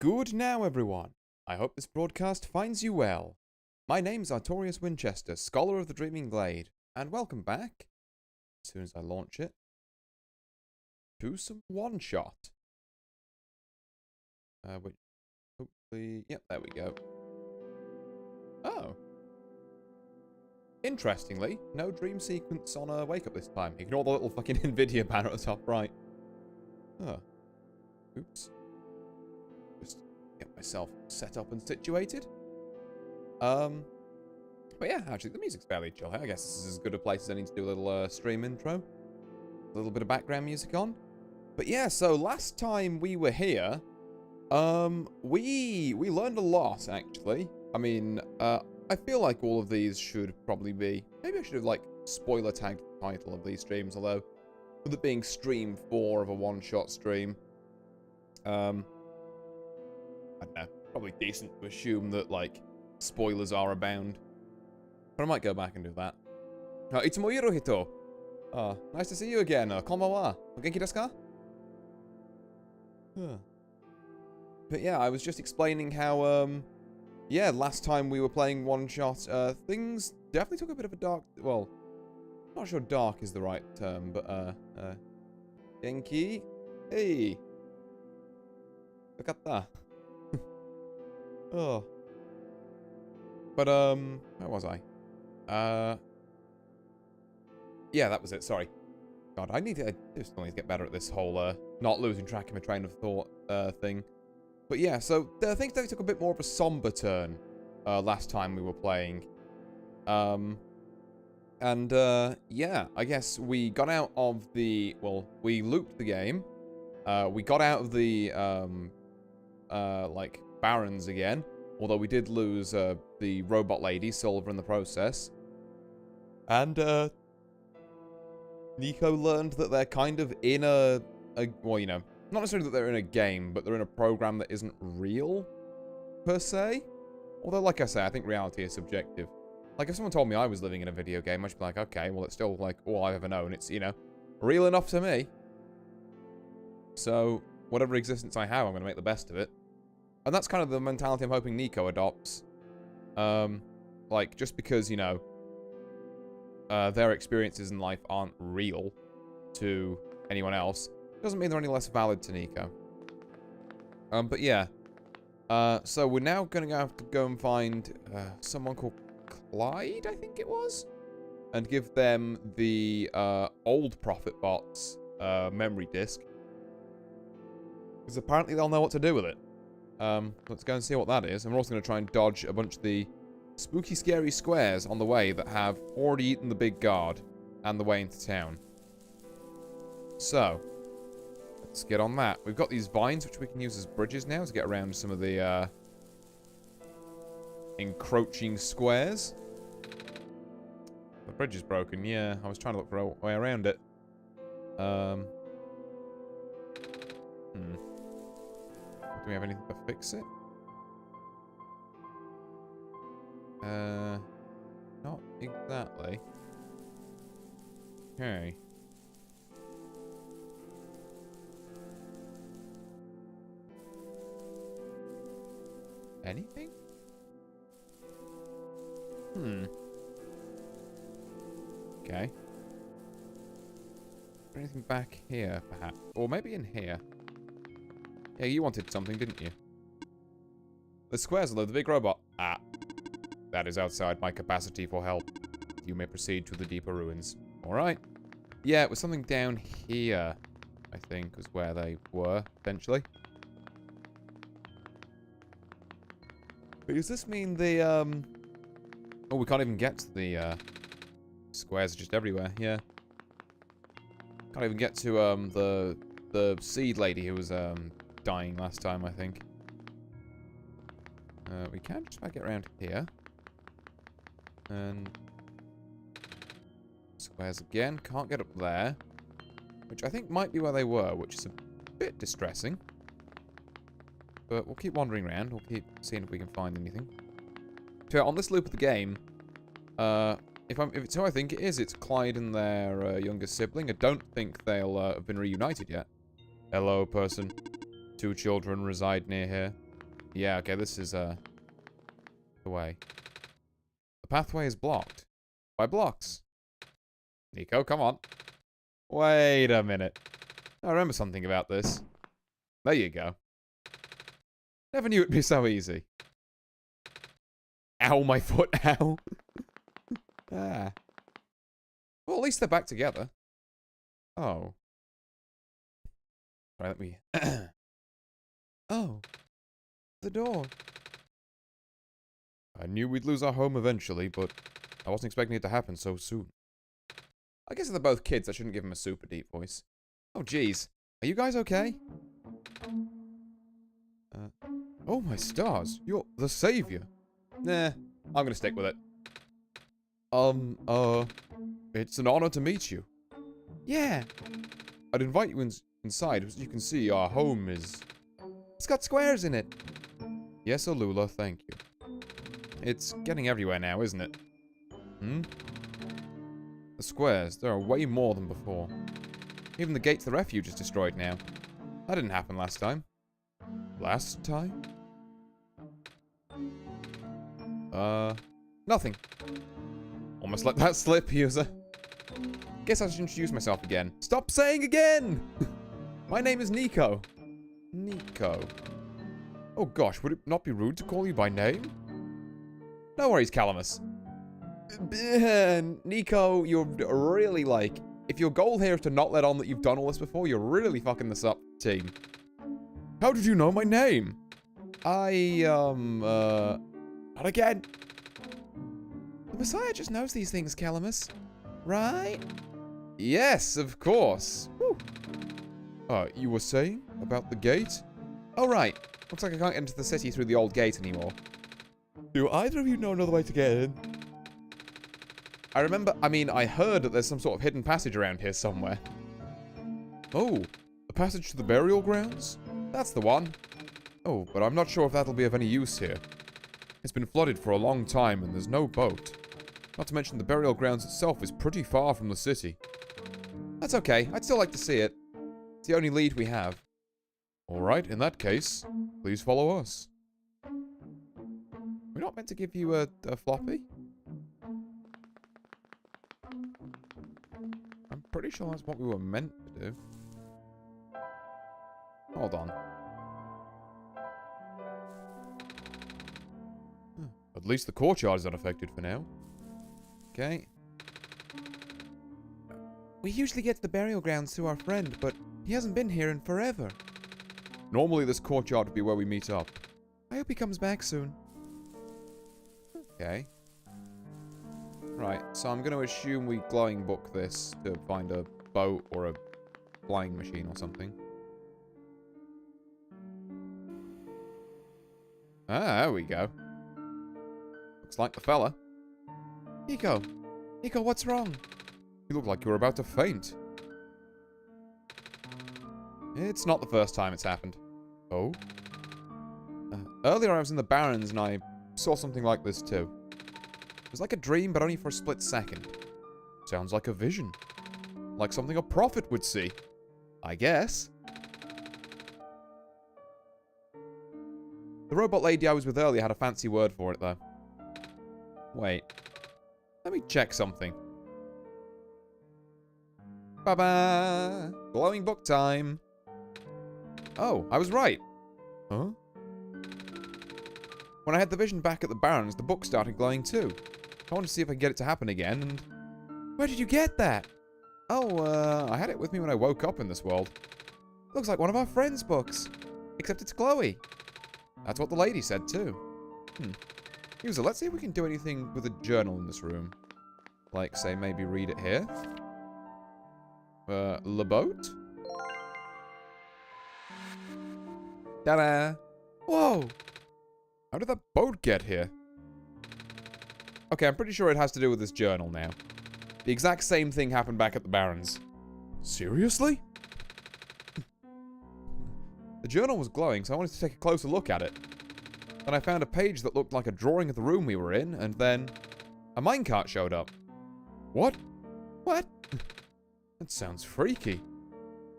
Good now, everyone. I hope this broadcast finds you well. My name's Artorius Winchester, Scholar of the Dreaming Glade, and welcome back, as soon as I launch it, to some OneShot. Which, hopefully, yep, there we go. Oh. Interestingly, no dream sequence on a wake up this time. Ignore the little fucking NVIDIA banner at the top right. Oh. Oops. Just get myself set up and situated. But yeah, actually, the music's fairly chill. I guess this is as good a place as any to do a little stream intro. A little bit of background music on. But yeah, so last time we were here, we learned a lot, actually. I mean, I feel like all of these should probably be... Maybe I should have, like, spoiler tagged the title of these streams, although, with it being stream 4 of a one-shot stream, I don't know, probably decent to assume that, like, spoilers are abound. But I might go back and do that. Itsumo Hirohito. Nice to see you again. Konbanwa. O genki desu ka? But yeah, I was just explaining how, yeah, last time we were playing OneShot, things definitely took a bit of a dark... Well, not sure dark is the right term, but, Genki? Hey! Look at that. Oh. But, where was I? Yeah, that was it, sorry. God, I just need to get better at this whole, not losing track of my train of thought, thing. But yeah, so, things definitely took a bit more of a somber turn, last time we were playing. Yeah, I guess we got out of the, well, we looped the game. We got out of the, like, barons again. Although we did lose, the robot lady, Silver, in the process. And, Nico learned that they're kind of in well, you know, not necessarily that they're in a game, but they're in a program that isn't real, per se. Although, like I say, I think reality is subjective. Like, if someone told me I was living in a video game, I'd just be like, okay, well, it's still, like, all I've ever known. It's, you know, real enough to me. So, whatever existence I have, I'm going to make the best of it. And that's kind of the mentality I'm hoping Nico adopts. Like, just because, you know, their experiences in life aren't real to anyone else, doesn't mean they're any less valid to Nico. But yeah. So we're now going to have to go and find someone called Clyde, I think it was? And give them the old Prophet Bot's memory disk. Because apparently they'll know what to do with it. Let's go and see what that is. And we're also going to try and dodge a bunch of the spooky, scary squares on the way that have already eaten the big guard and the way into town. So, let's get on that. We've got these vines, which we can use as bridges now to get around some of the encroaching squares. The bridge is broken, yeah. I was trying to look for a way around it. Do we have anything to fix it? Not exactly. Okay. Anything? Okay. Anything back here, perhaps? Or maybe in here. Yeah, you wanted something, didn't you? The squares are the big robot. Ah. That is outside my capacity for help. You may proceed to the deeper ruins. Alright. Yeah, it was something down here, I think, was where they were, potentially. But does this mean the, Oh, we can't even get to the, squares are just everywhere, yeah. Can't even get to, the seed lady who was, dying last time, I think. We can just about get around here. And... squares again. Can't get up there. Which I think might be where they were, which is a bit distressing. But we'll keep wandering around. We'll keep seeing if we can find anything. So on this loop of the game, if it's who I think it is, it's Clyde and their younger sibling. I don't think they'll have been reunited yet. Hello, person. 2 children reside near here. Yeah, okay, this is the way. The pathway is blocked. By blocks. Nico, come on. Wait a minute. I remember something about this. There you go. Never knew it'd be so easy. Ow, my foot, ow. Ah. Well, at least they're back together. Oh. Sorry, let me... Oh. The door. I knew we'd lose our home eventually, but I wasn't expecting it to happen so soon. I guess if they're both kids, I shouldn't give them a super deep voice. Oh, jeez. Are you guys okay? Oh, my stars. You're the savior. Nah, I'm gonna stick with it. It's an honor to meet you. Yeah. I'd invite you inside. As you can see, our home is... It's got squares in it. Yes, Alula, thank you. It's getting everywhere now, isn't it? Hmm? The squares, there are way more than before. Even the gate to the refuge is destroyed now. That didn't happen last time. Last time? Nothing. Almost let that slip, user. Guess I should introduce myself again. Stop saying again! My name is Nico. Nico. Oh gosh, would it not be rude to call you by name? No worries, Calamus. Nico, you're really like... If your goal here is to not let on that you've done all this before, you're really fucking this up, team. How did you know my name? Not again. The Messiah just knows these things, Calamus. Right? Yes, of course. Whew. You were saying about the gate? Oh, right. Looks like I can't get into the city through the old gate anymore. Do either of you know another way to get in? I heard that there's some sort of hidden passage around here somewhere. Oh, a passage to the burial grounds? That's the one. Oh, but I'm not sure if that'll be of any use here. It's been flooded for a long time and there's no boat. Not to mention the burial grounds itself is pretty far from the city. That's okay, I'd still like to see it. It's the only lead we have. Alright, in that case, please follow us. We're not meant to give you a floppy? I'm pretty sure that's what we were meant to do. Hold on. At least the courtyard is unaffected for now. Okay. We usually get to the burial grounds through our friend, but he hasn't been here in forever. Normally this courtyard would be where we meet up. I hope he comes back soon. Okay. Right, so I'm going to assume we glowing book this to find a boat or a flying machine or something. Ah, there we go. Looks like the fella. Nico! Nico, what's wrong? You look like you were about to faint. It's not the first time it's happened. Oh? Earlier I was in the Barrens and I saw something like this too. It was like a dream, but only for a split second. Sounds like a vision. Like something a prophet would see. I guess. The robot lady I was with earlier had a fancy word for it, though. Wait. Let me check something. Ba-ba! Glowing book time. Oh, I was right. Huh? When I had the vision back at the Barrens, the book started glowing too. I wanted to see if I could get it to happen again, and... Where did you get that? Oh, I had it with me when I woke up in this world. Looks like one of our friends' books. Except it's glowy. That's what the lady said too. User, let's see if we can do anything with a journal in this room. Like, say, maybe read it here. Le boat? Ta-da! Whoa! How did that boat get here? Okay, I'm pretty sure it has to do with this journal now. The exact same thing happened back at the Barrens. Seriously? The journal was glowing, so I wanted to take a closer look at it. Then I found a page that looked like a drawing of the room we were in, and then a minecart showed up. What? What? That sounds freaky.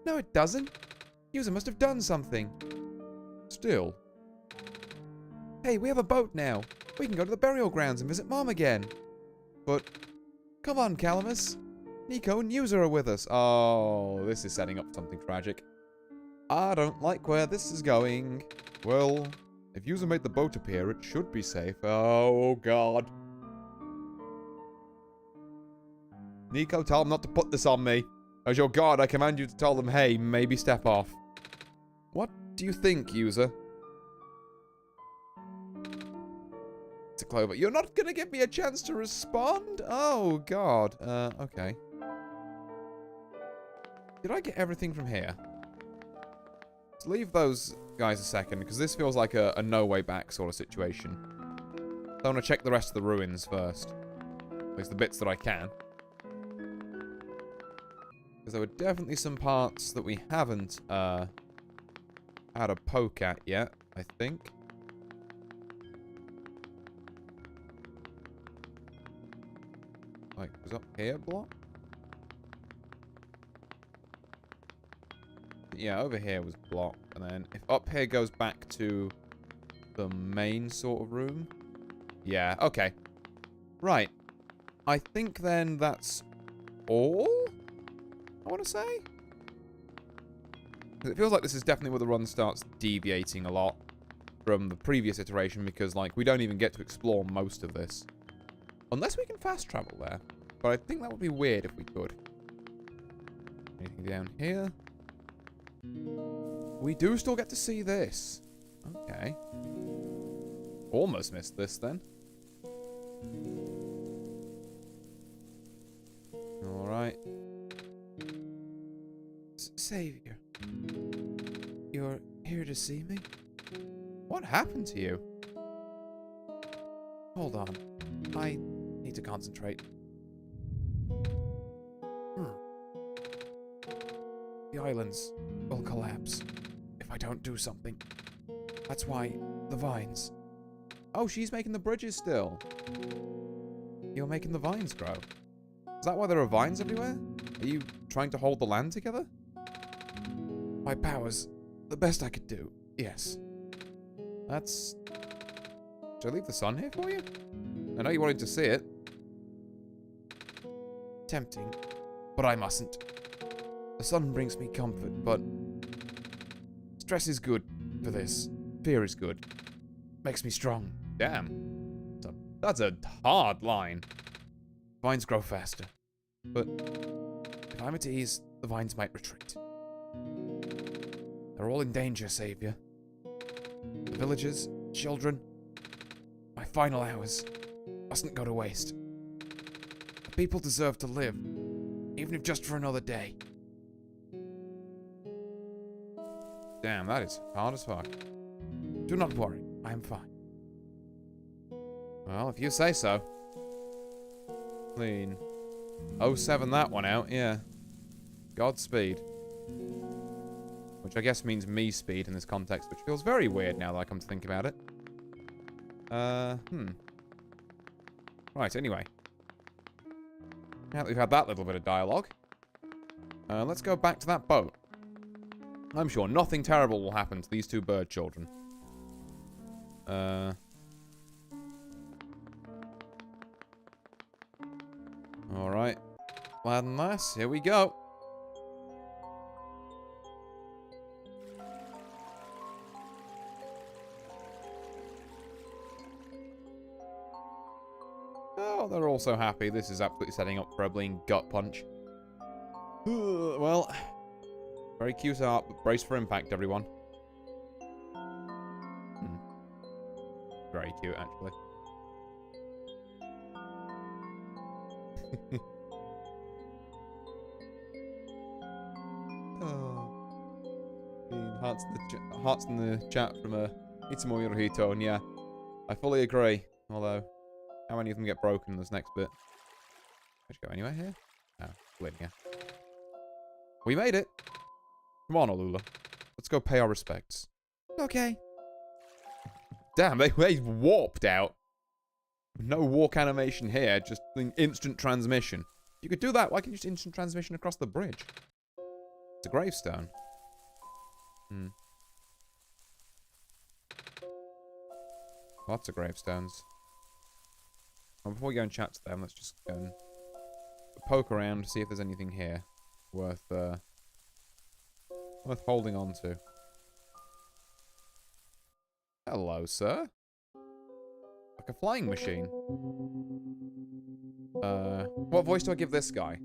No, it doesn't. User must have done something. Still. Hey, we have a boat now. We can go to the burial grounds and visit Mom again. But, come on, Calamus. Nico and User are with us. Oh, this is setting up something tragic. I don't like where this is going. Well, if User made the boat appear, it should be safe. Oh, God. Nico, tell them not to put this on me. As your guard, I command you to tell them, hey, maybe step off. What do you think, User? It's a Clover. You're not gonna give me a chance to respond? Oh, God. Okay. Did I get everything from here? Let's leave those guys a second, because this feels like a no way back sort of situation. I want to check the rest of the ruins first. At least the bits that I can. Because there were definitely some parts that we haven't had a poke at yet, I think. Like, was up here block? Yeah, over here was blocked. And then if up here goes back to the main sort of room. Yeah, okay. Right. I think then that's all I want to say. It feels like this is definitely where the run starts deviating a lot from the previous iteration, because, like, we don't even get to explore most of this. Unless we can fast travel there. But I think that would be weird if we could. Anything down here? We do still get to see this. Okay. Almost missed this then. Alright. Savior. You're here to see me? What happened to you? Hold on. I need to concentrate. The islands will collapse if I don't do something. That's why the vines. Oh, she's making the bridges still. You're making the vines grow. Is that why there are vines everywhere? Are you trying to hold the land together? My powers, the best I could do, yes. That's... Should I leave the sun here for you? I know you wanted to see it. Tempting, but I mustn't. The sun brings me comfort, but stress is good for this. Fear is good. Makes me strong. Damn. That's a hard line. Vines grow faster. But if I'm at ease, the vines might retreat. They're all in danger, Savior. The villagers, children, my final hours mustn't go to waste. The people deserve to live, even if just for another day. Damn, that is hard as fuck. Do not worry, I am fine. Well, if you say so. Clean. 07 that one out, yeah. Godspeed. Which I guess means me speed in this context, which feels very weird now that I come to think about it. Right, anyway. Now that we've had that little bit of dialogue, let's go back to that boat. I'm sure nothing terrible will happen to these two bird children. Alright. Lad and lass, here we go. Oh, they're all so happy. This is absolutely setting up for a bleeding gut punch. Well, very cute art, but brace for impact, everyone. very cute, actually. Oh. Hearts in the chat from Itsumo Yoruhito, and yeah, I fully agree. Although, how many of them get broken in this next bit? Should I go anywhere here? Oh, Glen, yeah. We made it! Come on, Alula. Let's go pay our respects. Okay. Damn, they warped out. No walk animation here, just instant transmission. You could do that, why can't you just instant transmission across the bridge? It's a gravestone. Lots of gravestones. Well, before we go and chat to them, let's just go and poke around to see if there's anything here worth holding on to. Hello, sir. Like a flying machine. What voice do I give this guy?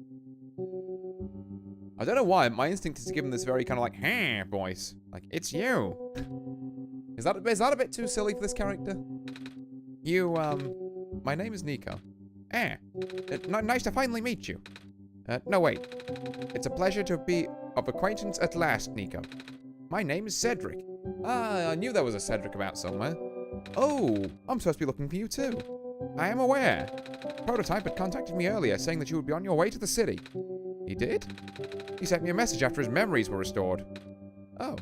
I don't know why. My instinct is to give him this very kind of like, "Hey" voice. Like, it's you. Is that a bit too silly for this character? You, my name is Nico. Nice to finally meet you. No, wait. It's a pleasure to be of acquaintance at last, Nico. My name is Cedric. Ah, I knew there was a Cedric about somewhere. Oh, I'm supposed to be looking for you too. I am aware. Prototype had contacted me earlier saying that you would be on your way to the city. He did? He sent me a message after his memories were restored. Oh.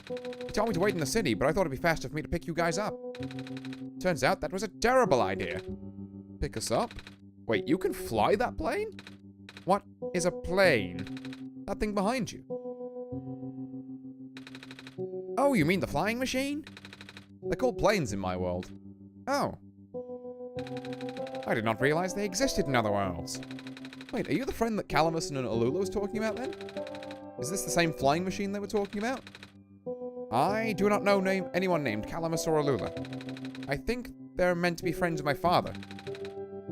He told me to wait in the city, but I thought it'd be faster for me to pick you guys up. Turns out that was a terrible idea. Pick us up? Wait, you can fly that plane? What is a plane? That thing behind you. Oh, you mean the flying machine? They're called planes in my world. Oh. I did not realize they existed in other worlds. Wait, are you the friend that Calamus and Alula was talking about then? Is this the same flying machine they were talking about? I do not know anyone named Calamus or Alula. I think they're meant to be friends of my father.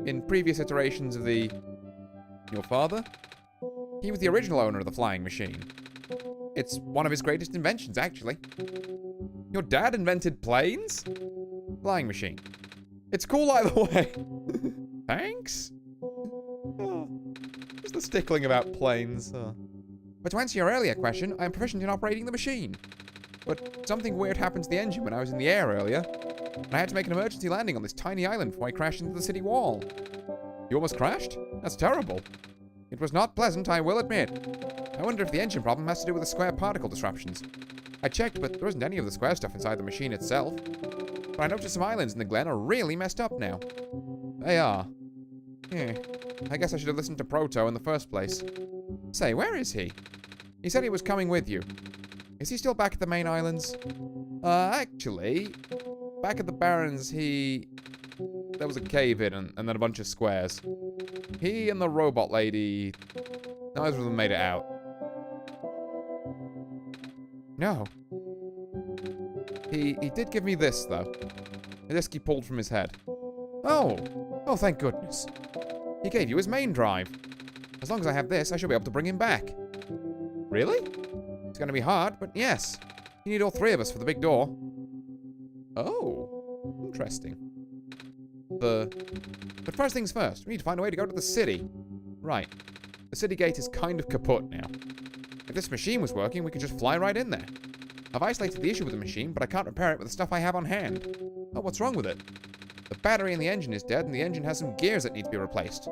In previous iterations of the... Your father? He was the original owner of the flying machine. It's one of his greatest inventions, actually. Your dad invented planes? Flying machine. It's cool either way. Thanks? Oh, just the stickling about planes. Oh. But to answer your earlier question, I am proficient in operating the machine. But something weird happened to the engine when I was in the air earlier. And I had to make an emergency landing on this tiny island before I crashed into the city wall. You almost crashed? That's terrible. It was not pleasant, I will admit. I wonder if the engine problem has to do with the square particle disruptions. I checked, but there isn't any of the square stuff inside the machine itself. But I noticed some islands in the Glen are really messed up now. They are. I guess I should have listened to Proto in the first place. Say, where is he? He said he was coming with you. Is he still back at the main islands? Actually, back at the Barrens, there was a cave in and then a bunch of squares. He and the robot lady, neither of them made it out. No. He did give me this, though. A disc he pulled from his head. Oh, thank goodness. He gave you his main drive. As long as I have this, I should be able to bring him back. Really? It's going to be hard, but yes. You need all three of us for the big door. Oh, interesting. But first things first, we need to find a way to go to the city. Right. The city gate is kind of kaput now. If this machine was working, we could just fly right in there. I've isolated the issue with the machine, but I can't repair it with the stuff I have on hand. Oh, what's wrong with it? The battery in the engine is dead, and the engine has some gears that need to be replaced. Do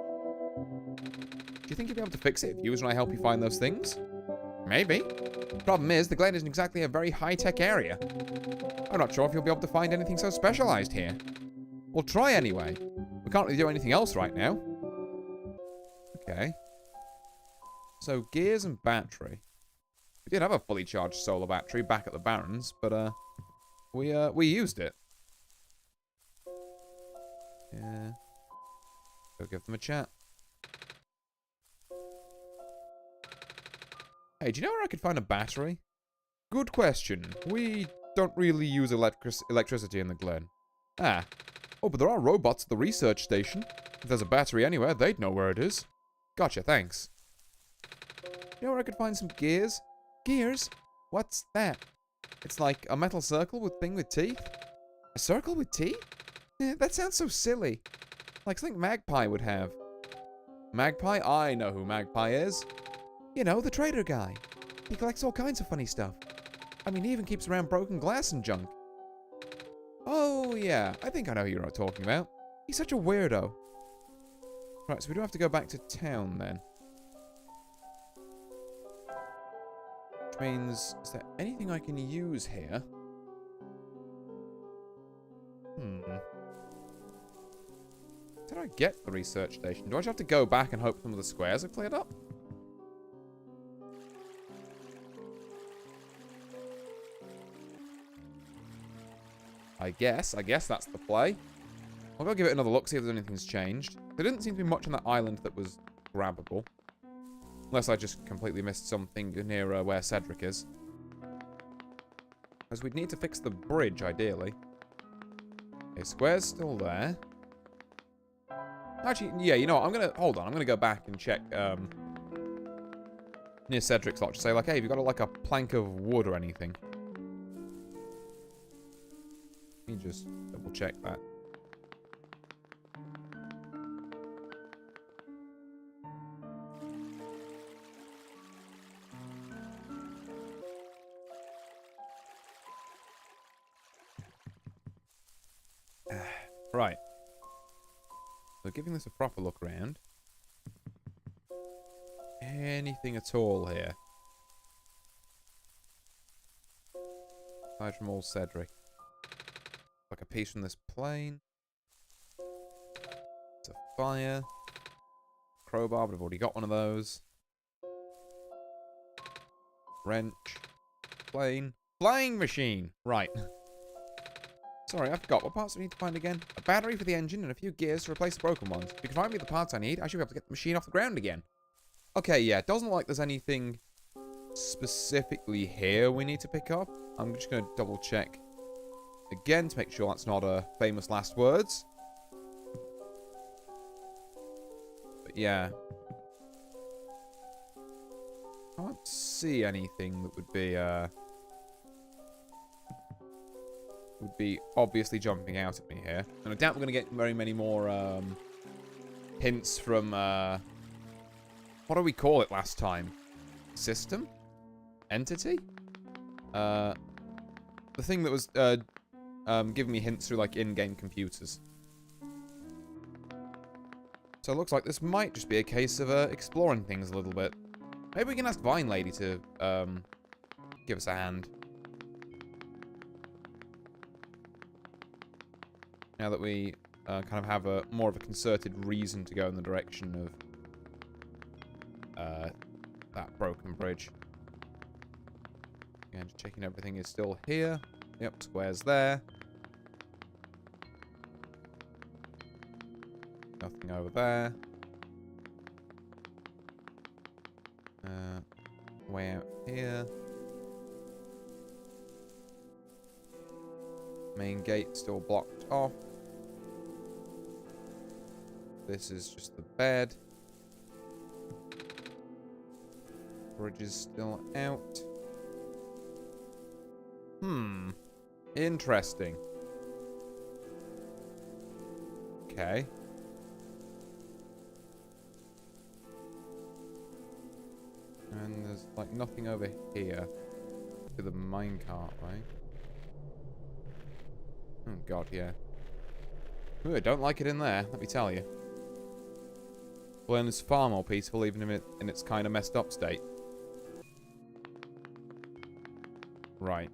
you think you'll be able to fix it if you and I help you find those things? Maybe. Problem is, the Glen isn't exactly a very high-tech area. I'm not sure if you'll be able to find anything so specialized here. We'll try anyway. We can't really do anything else right now. Okay. So, gears and battery. We did have a fully charged solar battery back at the Barrens, but, we used it. Yeah. Go give them a chat. Hey, do you know where I could find a battery? Good question. We don't really use electricity in the Glen. Ah. Oh, but there are robots at the research station. If there's a battery anywhere, they'd know where it is. Gotcha, thanks. You know where I could find some gears? Gears? What's that? It's like a metal circle thing with teeth. A circle with teeth? That sounds so silly. Like something Magpie would have. Magpie? I know who Magpie is. You know, the trader guy. He collects all kinds of funny stuff. I mean, he even keeps around broken glass and junk. Oh, yeah. I think I know who you're talking about. He's such a weirdo. Right, so we do have to go back to town then. Which means, is there anything I can use here? Did I get the research station? Do I just have to go back and hope some of the squares are cleared up? I guess that's the play. I'll go give it another look, see if there's anything's changed. There didn't seem to be much on that island that was grabbable. Unless I just completely missed something near where Cedric is. Because we'd need to fix the bridge, ideally. Okay, square's still there. Actually, yeah, you know what? Hold on. I'm gonna go back and check near Cedric's lot to say, like, hey, have you got like a plank of wood or anything? Let me just double check that. Right. So giving this a proper look around. Anything at all here? Aside from old Cedric. Like a piece from this plane. It's a fire. Crowbar, but I've already got one of those. Wrench. Plane. Flying machine! Right. Sorry, I forgot. What parts do we need to find again? A battery for the engine and a few gears to replace the broken ones. If you can find me the parts I need, I should be able to get the machine off the ground again. Okay, yeah. It doesn't look like there's anything specifically here we need to pick up. I'm just going to double check again to make sure that's not a famous last words. But yeah. I can't see anything that would be obviously jumping out at me here. And I doubt we're going to get very many more hints from, what do we call it last time? System? Entity? The thing that was giving me hints through, like, in-game computers. So it looks like this might just be a case of exploring things a little bit. Maybe we can ask Vine Lady to give us a hand. Now that we kind of have more of a concerted reason to go in the direction of that broken bridge. Again, just checking everything is still here. Yep, square's there. Nothing over there. Way out here. Main gate still blocked off. This is just the bed. Bridge is still out. Interesting. Okay. And there's like nothing over here. To the minecart, right? Oh god, yeah. Ooh, I don't like it in there, let me tell you. Glen is far more peaceful, even in its kind of messed up state. Right.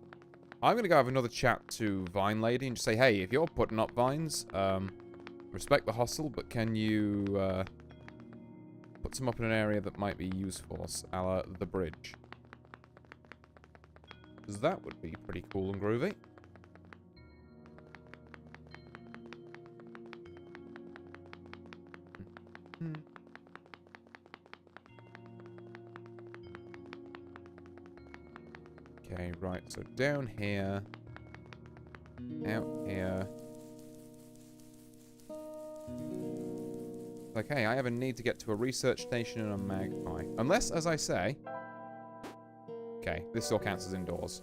I'm going to go have another chat to Vine Lady and just say, hey, if you're putting up vines, respect the hustle, but can you put some up in an area that might be useful, a la the bridge? Because that would be pretty cool and groovy. Okay, right, so down here, out here. Okay, I have a need to get to a research station and a magpie. Unless, as I say... Okay, this still counts as indoors.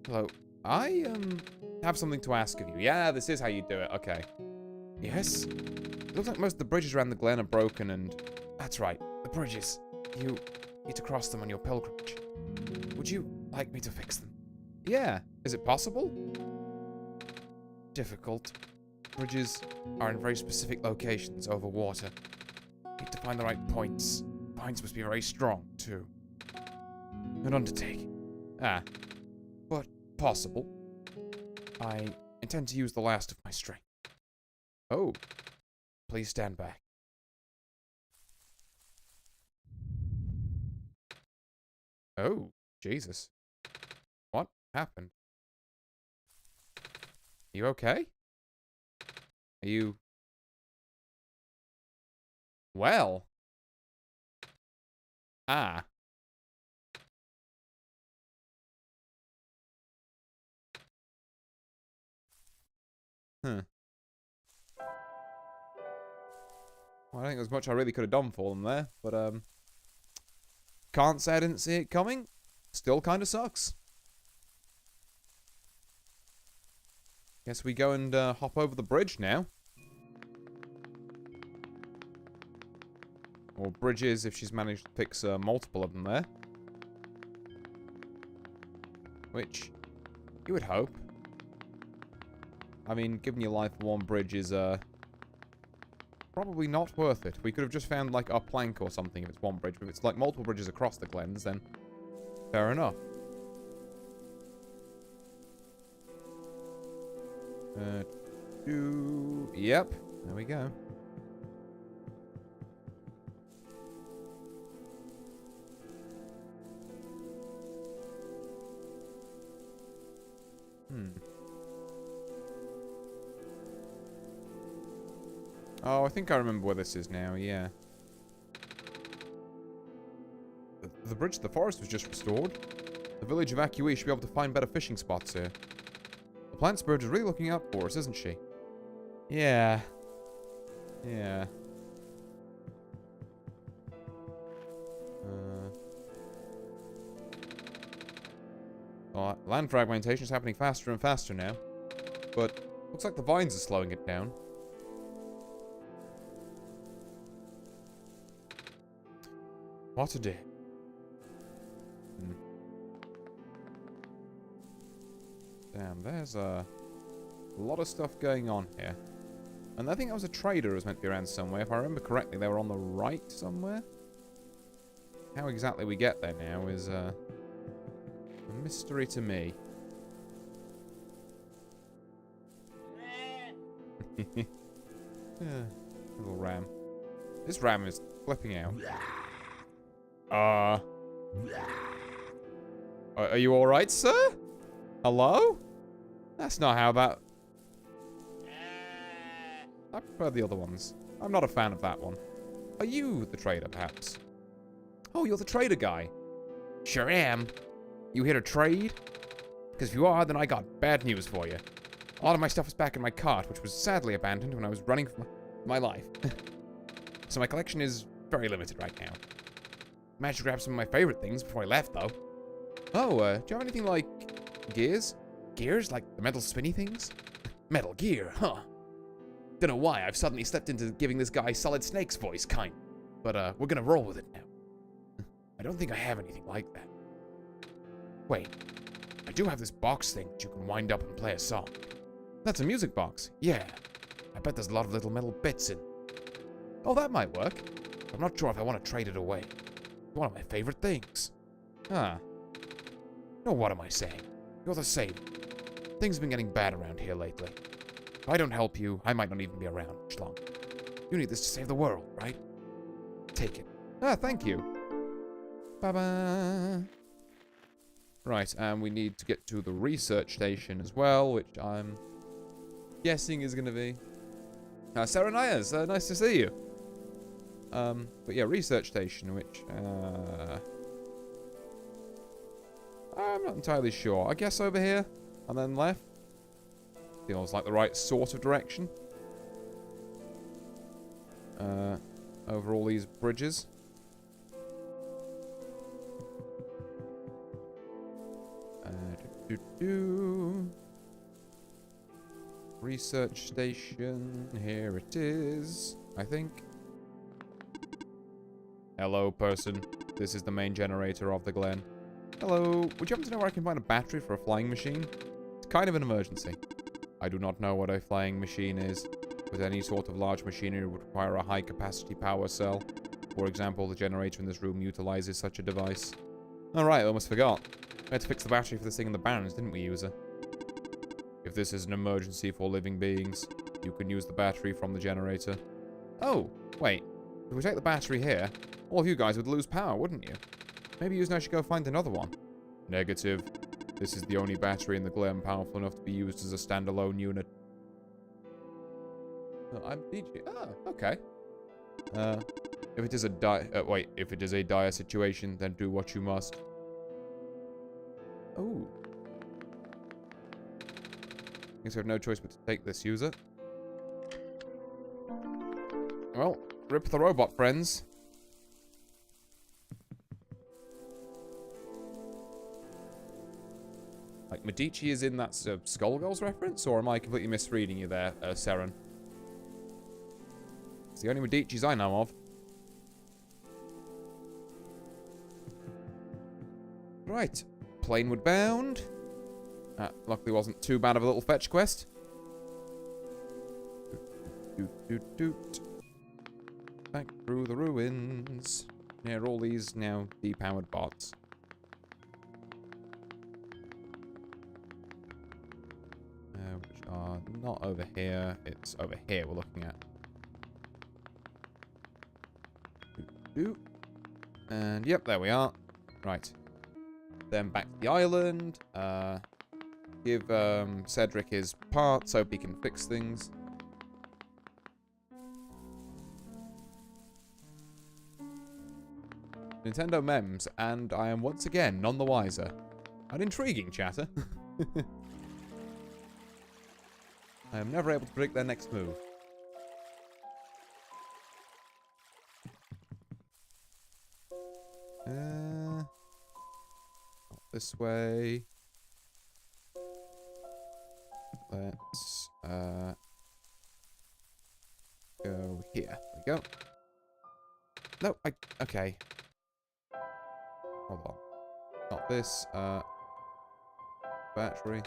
Hello. I, have something to ask of you. Yeah, this is how you do it. Okay. Yes? It looks like most of the bridges around the Glen are broken and... That's right. The bridges. You need to cross them on your pilgrimage. Would you like me to fix them? Yeah. Is it possible? Difficult. Bridges are in very specific locations over water. Need to find the right points. Points must be very strong, too. An undertaking. Ah. But possible. I intend to use the last of my strength. Oh. Please stand back. Oh, Jesus. What happened? You okay? Are you... Well. Ah. Huh. Well, I think there's much I really could have done for them there, but, can't say I didn't see it coming. Still kind of sucks. Guess we go and, hop over the bridge now. Or bridges, if she's managed to fix, multiple of them there. Which, you would hope. I mean, giving your life for one bridge is, probably not worth it. We could have just found, like, a plank or something if it's one bridge. But if it's, like, multiple bridges across the Glens, then fair enough. Yep. There we go. Oh, I think I remember where this is now, yeah. The bridge to the forest was just restored. The village evacuee should be able to find better fishing spots here. The plant spirit is really looking out for us, isn't she? Yeah. Yeah. Well, land fragmentation is happening faster and faster now. But looks like the vines are slowing it down. What a day. Damn, there's a lot of stuff going on here. And I think that was a trader who was meant to be around somewhere. If I remember correctly, they were on the right somewhere. How exactly we get there now is a mystery to me. Yeah, little ram. This ram is flipping out. Are you alright, sir? Hello? That's not how that... I prefer the other ones. I'm not a fan of that one. Are you the trader, perhaps? Oh, you're the trader guy. Sure am. You here to trade? Because if you are, then I got bad news for you. A lot of my stuff is back in my cart, which was sadly abandoned when I was running for my life. So my collection is very limited right now. Managed to grab some of my favorite things before I left, though. Oh, do you have anything like gears? Gears? Like the metal spinny things? Metal gear, huh? Don't know why I've suddenly stepped into giving this guy Solid Snake's voice, kind. But, we're gonna roll with it now. I don't think I have anything like that. Wait. I do have this box thing that you can wind up and play a song. That's a music box. Yeah. I bet there's a lot of little metal bits in. Oh, that might work. I'm not sure if I want to trade it away. It's one of my favorite things. Ah. No, what am I saying? You're the same. Things have been getting bad around here lately. If I don't help you, I might not even be around much longer. You need this to save the world, right? Take it. Ah, thank you. Bye-bye. Right, and we need to get to the research station as well, which I'm guessing is going to be... Sarah Nyers, nice to see you. But yeah, research station, which... I'm not entirely sure. I guess over here, and then left. Feels like the right sort of direction. Over all these bridges. Research station. Here it is, I think. Hello, person. This is the main generator of the Glen. Hello. Would you happen to know where I can find a battery for a flying machine? It's kind of an emergency. I do not know what a flying machine is, but any sort of large machinery would require a high-capacity power cell. For example, the generator in this room utilizes such a device. Alright, I almost forgot. We had to fix the battery for this thing in the Barrens, didn't we, user? If this is an emergency for living beings, you can use the battery from the generator. Oh, wait. If we take the battery here, all of you guys would lose power, wouldn't you? Maybe you and I should go find another one. Negative. This is the only battery in the Glen powerful enough to be used as a standalone unit. Oh, I'm DJ. Ah, okay. If it is a dire situation, then do what you must. Oh. Guess we have no choice but to take this, user. Well, rip the robot, friends. Like, Medici is in that Skullgirls reference, or am I completely misreading you there, Seren? It's the only Medicis I know of. Right. Planeward bound. Luckily wasn't too bad of a little fetch quest. Doot. Back through the ruins. Near all these now depowered bots. Which are not over here. It's over here we're looking at. Doot. And yep, there we are. Right. Then back to the island. Give Cedric his parts so he can fix things. Nintendo memes, and I am once again none the wiser. An intriguing chatter. I am never able to predict their next move. Not this way. Let's go here. There we go. No, okay. Hold on. Not this. Battery.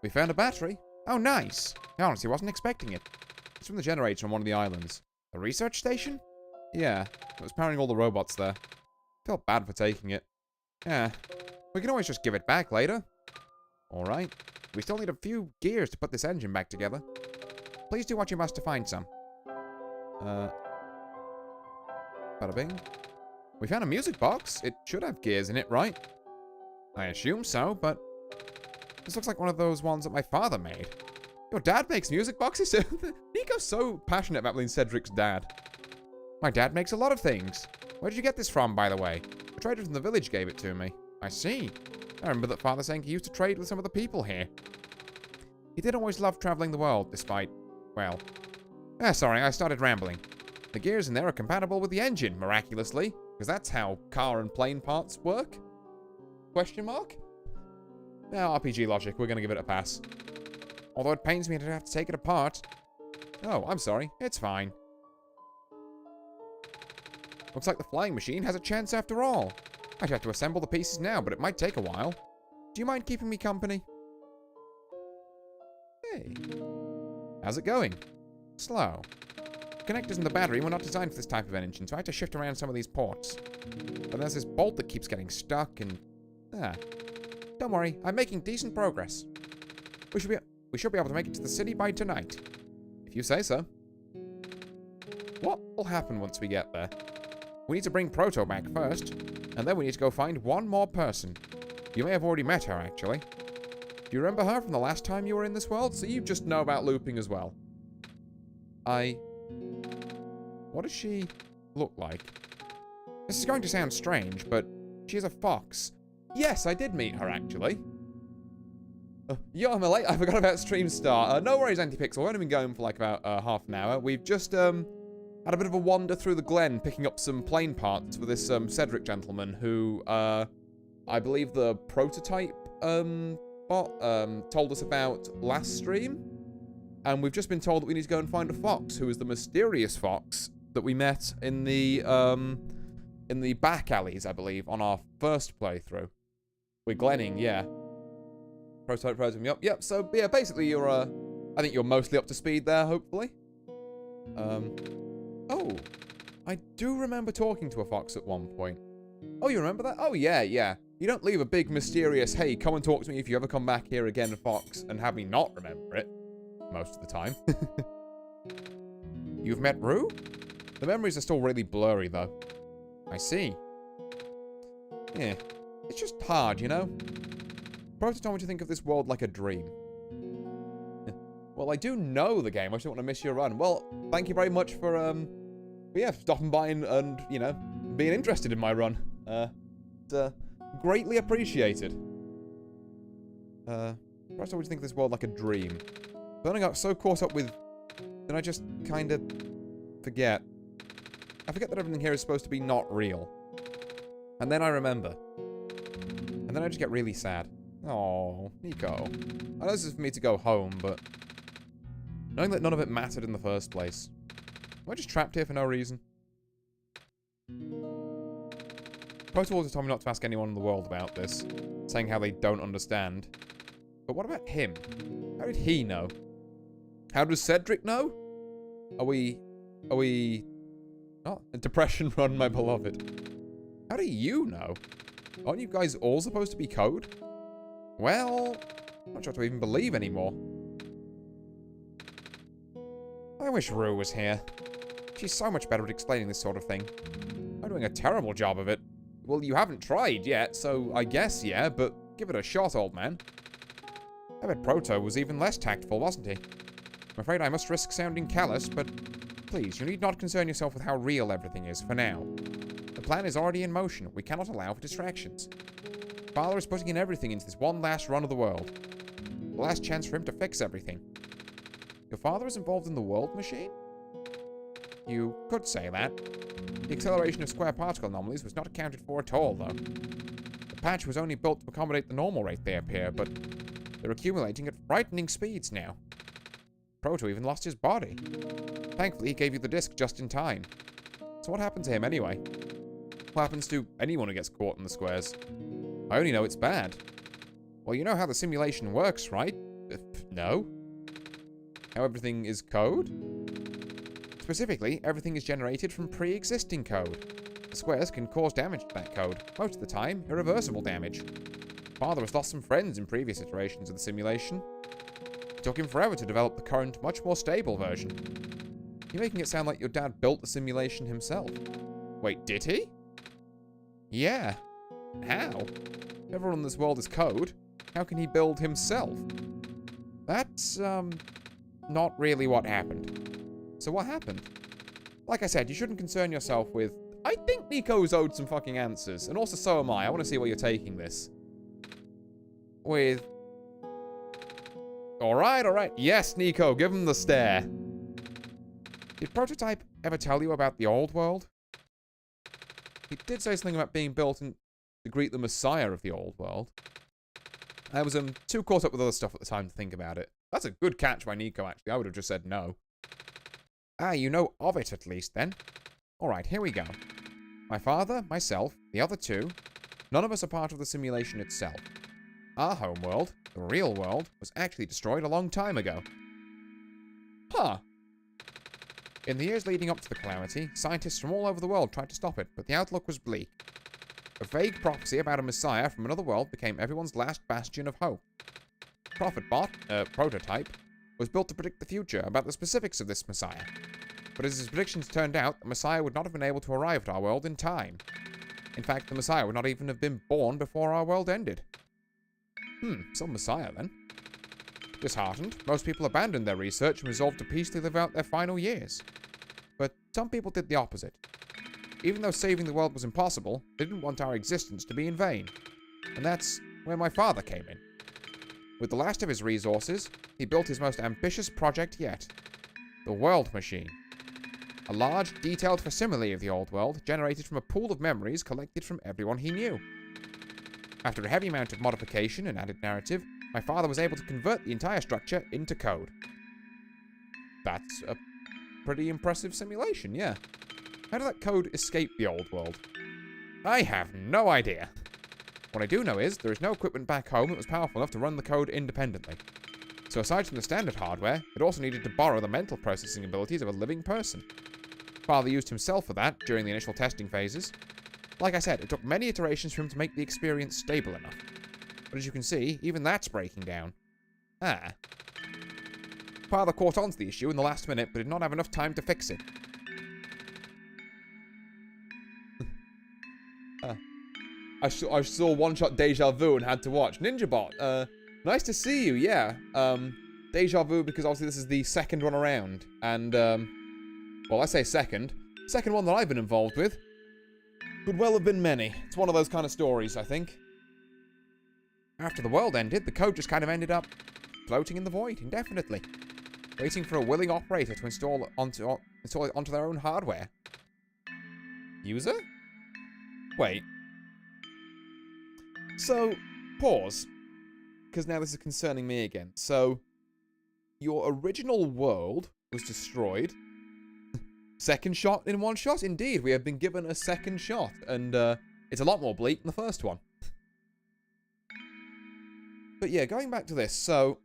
We found a battery. Oh, nice. I honestly wasn't expecting it. It's from the generator on one of the islands. The research station? Yeah, it was powering all the robots there. Felt bad for taking it. Yeah, we can always just give it back later. Alright. We still need a few gears to put this engine back together. Please do what you must to find some. Bada bing. We found a music box. It should have gears in it, right? I assume so, but this looks like one of those ones that my father made. Your dad makes music boxes? Nico's so passionate about being Cedric's dad. My dad makes a lot of things. Where did you get this from, by the way? A trader from the village gave it to me. I see. I remember that father saying he used to trade with some of the people here. He did always love traveling the world, despite, well... sorry, I started rambling. The gears in there are compatible with the engine, miraculously. Because that's how car and plane parts work? Question mark? Yeah, RPG logic, we're gonna give it a pass. Although it pains me to have to take it apart. Oh, I'm sorry, it's fine. Looks like the flying machine has a chance after all. I'd have to assemble the pieces now, but it might take a while. Do you mind keeping me company? Hey. How's it going? Slow. Connectors in the battery were not designed for this type of engine, so I had to shift around some of these ports. But there's this bolt that keeps getting stuck and... Don't worry, I'm making decent progress. We should be able to make it to the city by tonight. If you say so. What will happen once we get there? We need to bring Proto back first, and then we need to go find one more person. You may have already met her, actually. Do you remember her from the last time you were in this world? So you just know about looping as well. What does she look like? This is going to sound strange, but she's a fox. Yes, I did meet her, actually. Yo, I'm late. I forgot about stream start. No worries, Antipixel. We've only been going for like about half an hour. We've just had a bit of a wander through the Glen, picking up some plane parts with this Cedric gentleman who, I believe the prototype told us about last stream. And we've just been told that we need to go and find a fox, who is the mysterious fox that we met in the back alleys, I believe, on our first playthrough. We're Glenning, yeah. Prototype, yep. So, yeah, basically you're, I think you're mostly up to speed there, hopefully. Oh, I do remember talking to a fox at one point. Oh, you remember that? Oh, yeah. You don't leave a big, mysterious, hey, come and talk to me if you ever come back here again, fox, and have me not remember it. Most of the time. You've met Rue? The memories are still really blurry, though. I see. Yeah. It's just hard, you know? Proto told me to think of this world like a dream. Well, I do know the game. I just don't want to miss your run. Well, thank you very much for, yeah, stopping by and, you know, being interested in my run. It's, greatly appreciated. Proto told me to think of this world like a dream. But then I got so caught up with... Then I just kind of forget. I forget that everything here is supposed to be not real. And then I remember. And then I just get really sad. Oh, Nico. I know this is for me to go home, but... knowing that none of it mattered in the first place. Am I just trapped here for no reason? Protocols told me not to ask anyone in the world about this, saying how they don't understand. But what about him? How did he know? How does Cedric know? Are we... Oh, a depression run, my beloved. How do you know? Aren't you guys all supposed to be code? Well, I'm not sure to even believe anymore. I wish Rue was here. She's so much better at explaining this sort of thing. I'm doing a terrible job of it. Well, you haven't tried yet, so I guess, yeah, but give it a shot, old man. I bet Proto was even less tactful, wasn't he? I'm afraid I must risk sounding callous, but please, you need not concern yourself with how real everything is for now. The plan is already in motion. We cannot allow for distractions. Father is putting in everything into this one last run of the world. The last chance for him to fix everything. Your father is involved in the world machine? You could say that. The acceleration of square particle anomalies was not accounted for at all, though. The patch was only built to accommodate the normal rate they appear, but they're accumulating at frightening speeds now. Proto even lost his body. Thankfully, he gave you the disc just in time. So what happened to him anyway? What happens to anyone who gets caught in the squares? I only know it's bad. Well, you know how the simulation works, right? No? How everything is code? Specifically, everything is generated from pre-existing code. The squares can cause damage to that code, most of the time, irreversible damage. Father has lost some friends in previous iterations of the simulation. It took him forever to develop the current, much more stable version. You're making it sound like your dad built the simulation himself. Wait, did he? Yeah. How? If everyone in this world is code, how can he build himself? That's, not really what happened. So what happened? Like I said, you shouldn't concern yourself with... I think Nico's owed some fucking answers. And also so am I. I want to see where you're taking this. With... Alright. Yes, Nico, give him the stare. Did Prototype ever tell you about the old world? He did say something about being built to greet the Messiah of the old world. I was too caught up with other stuff at the time to think about it. That's a good catch by Nico, actually. I would have just said no. Ah, you know of it at least, then. Alright, here we go. My father, myself, the other two, none of us are part of the simulation itself. Our homeworld, the real world, was actually destroyed a long time ago. Huh. In the years leading up to the calamity, scientists from all over the world tried to stop it, but the outlook was bleak. A vague prophecy about a messiah from another world became everyone's last bastion of hope. Prototype, was built to predict the future about the specifics of this messiah. But as his predictions turned out, the messiah would not have been able to arrive at our world in time. In fact, the messiah would not even have been born before our world ended. Some messiah then. Disheartened, most people abandoned their research and resolved to peacefully live out their final years. But some people did the opposite. Even though saving the world was impossible, they didn't want our existence to be in vain. And that's where my father came in. With the last of his resources, he built his most ambitious project yet. The World Machine. A large, detailed facsimile of the old world, generated from a pool of memories collected from everyone he knew. After a heavy amount of modification and added narrative, my father was able to convert the entire structure into code. That's a pretty impressive simulation, yeah. How did that code escape the old world? I have no idea. What I do know is, there is no equipment back home that was powerful enough to run the code independently. So aside from the standard hardware, it also needed to borrow the mental processing abilities of a living person. Father used himself for that during the initial testing phases. Like I said, it took many iterations for him to make the experience stable enough. But as you can see, even that's breaking down. Ah. Father caught on to the issue in the last minute, but did not have enough time to fix it. I saw OneShot Deja Vu and had to watch. NinjaBot, nice to see you, yeah. Deja Vu, because obviously this is the second one around. And, well, I say second. Second one that I've been involved with. Could well have been many. It's one of those kind of stories, I think. After the world ended, the code just kind of ended up floating in the void indefinitely, waiting for a willing operator to install it onto their own hardware. User? Wait. So, pause. Because now this is concerning me again. So, your original world was destroyed. Second shot in one shot? Indeed, we have been given a second shot. And it's a lot more bleak than the first one. But yeah, going back to this. So,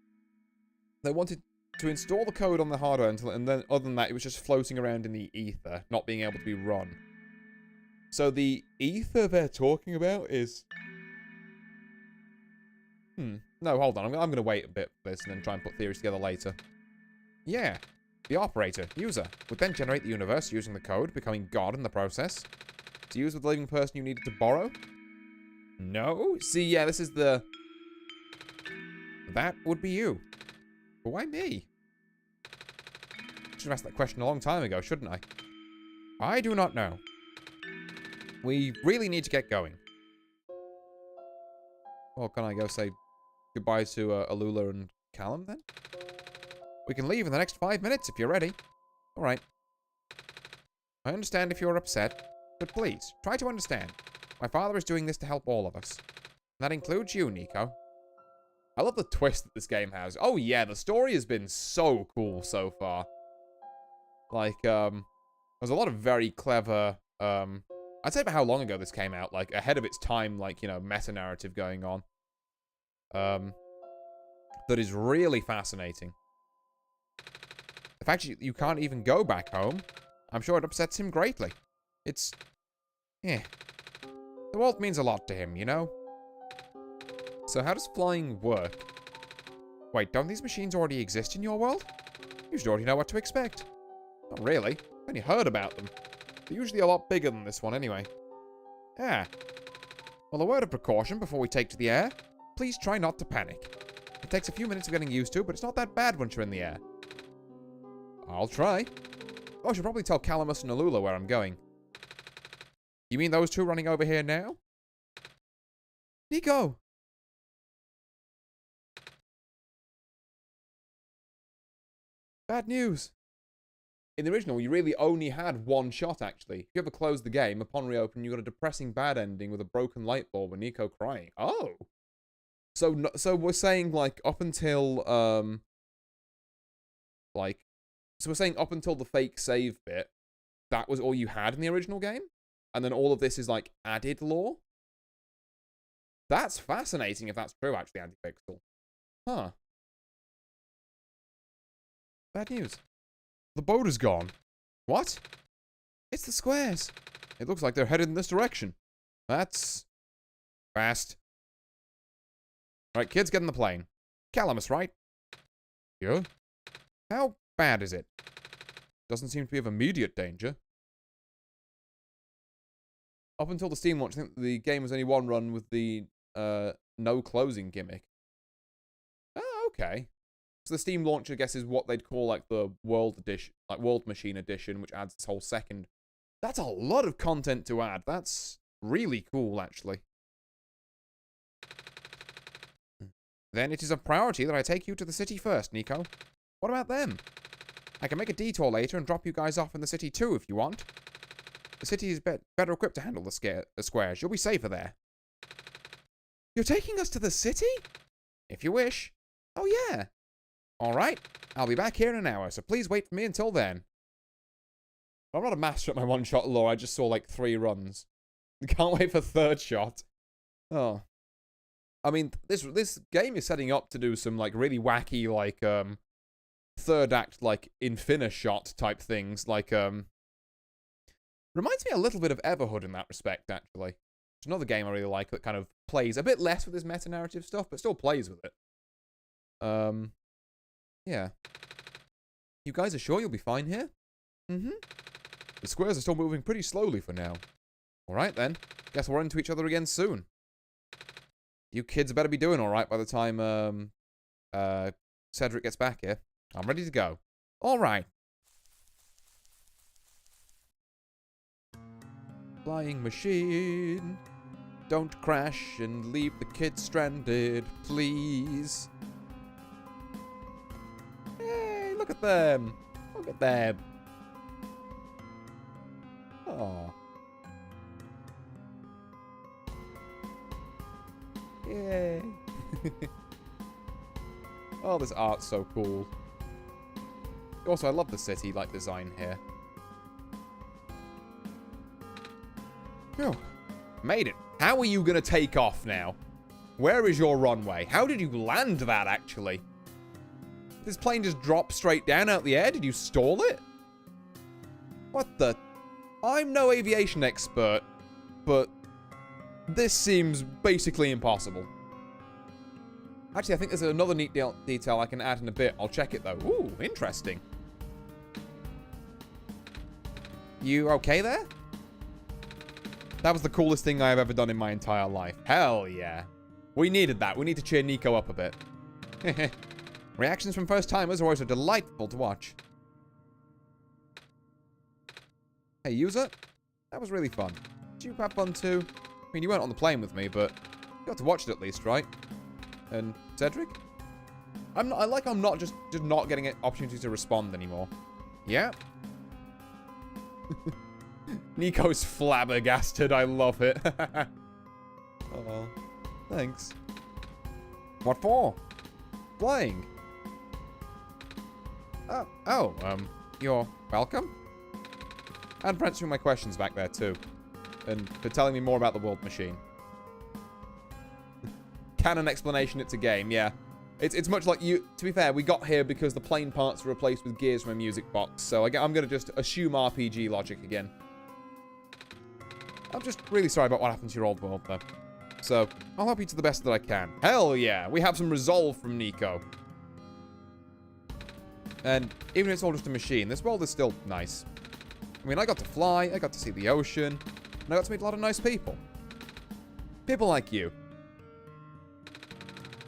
they wanted to install the code on the hardware, and then other than that, it was just floating around in the ether, not being able to be run. So the ether they're talking about is... No, hold on. I'm going to wait a bit for this and then try and put theories together later. Yeah. The operator, user, would then generate the universe using the code, becoming God in the process. To use with the living person you needed to borrow? No? See, yeah, this is the... That would be you. But why me? Should have asked that question a long time ago, shouldn't I? I do not know. We really need to get going. Or can I go say goodbye to Alula and Callum then? We can leave in the next 5 minutes if you're ready. Alright. I understand if you're upset, but please, try to understand. My father is doing this to help all of us. And that includes you, Nico. I love the twist that this game has. Oh yeah, the story has been so cool so far. Like, there's a lot of very clever, I'd say about how long ago this came out, like, ahead of its time, like, you know, meta-narrative going on. That is really fascinating. The fact you can't even go back home, I'm sure it upsets him greatly. It's... yeah. The world means a lot to him, you know? So how does flying work? Wait, don't these machines already exist in your world? You should already know what to expect. Not really. I've only heard about them. They're usually a lot bigger than this one anyway. Ah. Well, a word of precaution before we take to the air. Please try not to panic. It takes a few minutes of getting used to, but it's not that bad once you're in the air. I'll try. Oh, I should probably tell Calamus and Alula where I'm going. You mean those two running over here now? Nico! Bad news. In the original, you really only had one shot, actually. If you ever closed the game, upon reopening, you got a depressing bad ending with a broken light bulb and Nico crying. Oh! So we're saying, like, up until, so we're saying up until the fake save bit, that was all you had in the original game? And then all of this is, like, added lore? That's fascinating if that's true, actually, Antipixel. Huh. Bad news. The boat is gone. What? It's the squares. It looks like they're headed in this direction. That's... fast. Alright, kids, get in the plane. Calamus, right? Yeah? How bad is it? Doesn't seem to be of immediate danger. Up until the Steam launch, I think the game was only one run with the no closing gimmick. Oh, okay. So the Steam launch, I guess, is what they'd call like the World Edition, like World Machine Edition, which adds this whole second. That's a lot of content to add. That's really cool, actually. Then it is a priority that I take you to the city first, Nico. What about them? I can make a detour later and drop you guys off in the city too, if you want. The city is better equipped to handle the squares. You'll be safer there. You're taking us to the city? If you wish. Oh, yeah. All right. I'll be back here in an hour, so please wait for me until then. I'm not a master at my one-shot lore. I just saw, like, 3 runs. Can't wait for third shot. Oh. I mean, this game is setting up to do some, like, really wacky, like, third act, like, infinite shot type things. Like, reminds me a little bit of Everhood in that respect, actually. It's another game I really like that kind of plays a bit less with this meta-narrative stuff, but still plays with it. Yeah. You guys are sure you'll be fine here? Mm-hmm. The squares are still moving pretty slowly for now. Alright then. Guess we'll run into each other again soon. You kids better be doing alright by the time, Cedric gets back here. I'm ready to go. Alright. Flying machine. Don't crash and leave the kids stranded, please. Hey, look at them. Look at them. Oh. Yay. Oh, this art's so cool. Also, I love the city-like design here. Phew. Made it. How are you going to take off now? Where is your runway? How did you land that, actually? This plane just dropped straight down out the air? Did you stall it? What the... I'm no aviation expert, but this seems basically impossible. Actually, I think there's another neat detail I can add in a bit. I'll check it, though. Ooh, interesting. You okay there? That was the coolest thing I've ever done in my entire life. Hell yeah. We needed that. We need to cheer Nico up a bit. Reactions from first-timers are always delightful to watch. Hey, user. That was really fun. Did you have fun too? I mean, you weren't on the plane with me, but you got to watch it at least, right? And Cedric? I'm not just not getting an opportunity to respond anymore. Yeah? Nico's flabbergasted. I love it. Oh, thanks. What for? Flying. You're welcome? And for answering my questions back there, too. And for telling me more about the World Machine. Canon explanation, it's a game, yeah. It's much like you... To be fair, we got here because the plane parts were replaced with gears from a music box. So I'm going to just assume RPG logic again. I'm just really sorry about what happened to your old world, though. So, I'll help you to the best that I can. Hell yeah! We have some resolve from Nico. And even if it's all just a machine, this world is still nice. I mean, I got to fly, I got to see the ocean, and I got to meet a lot of nice people. People like you.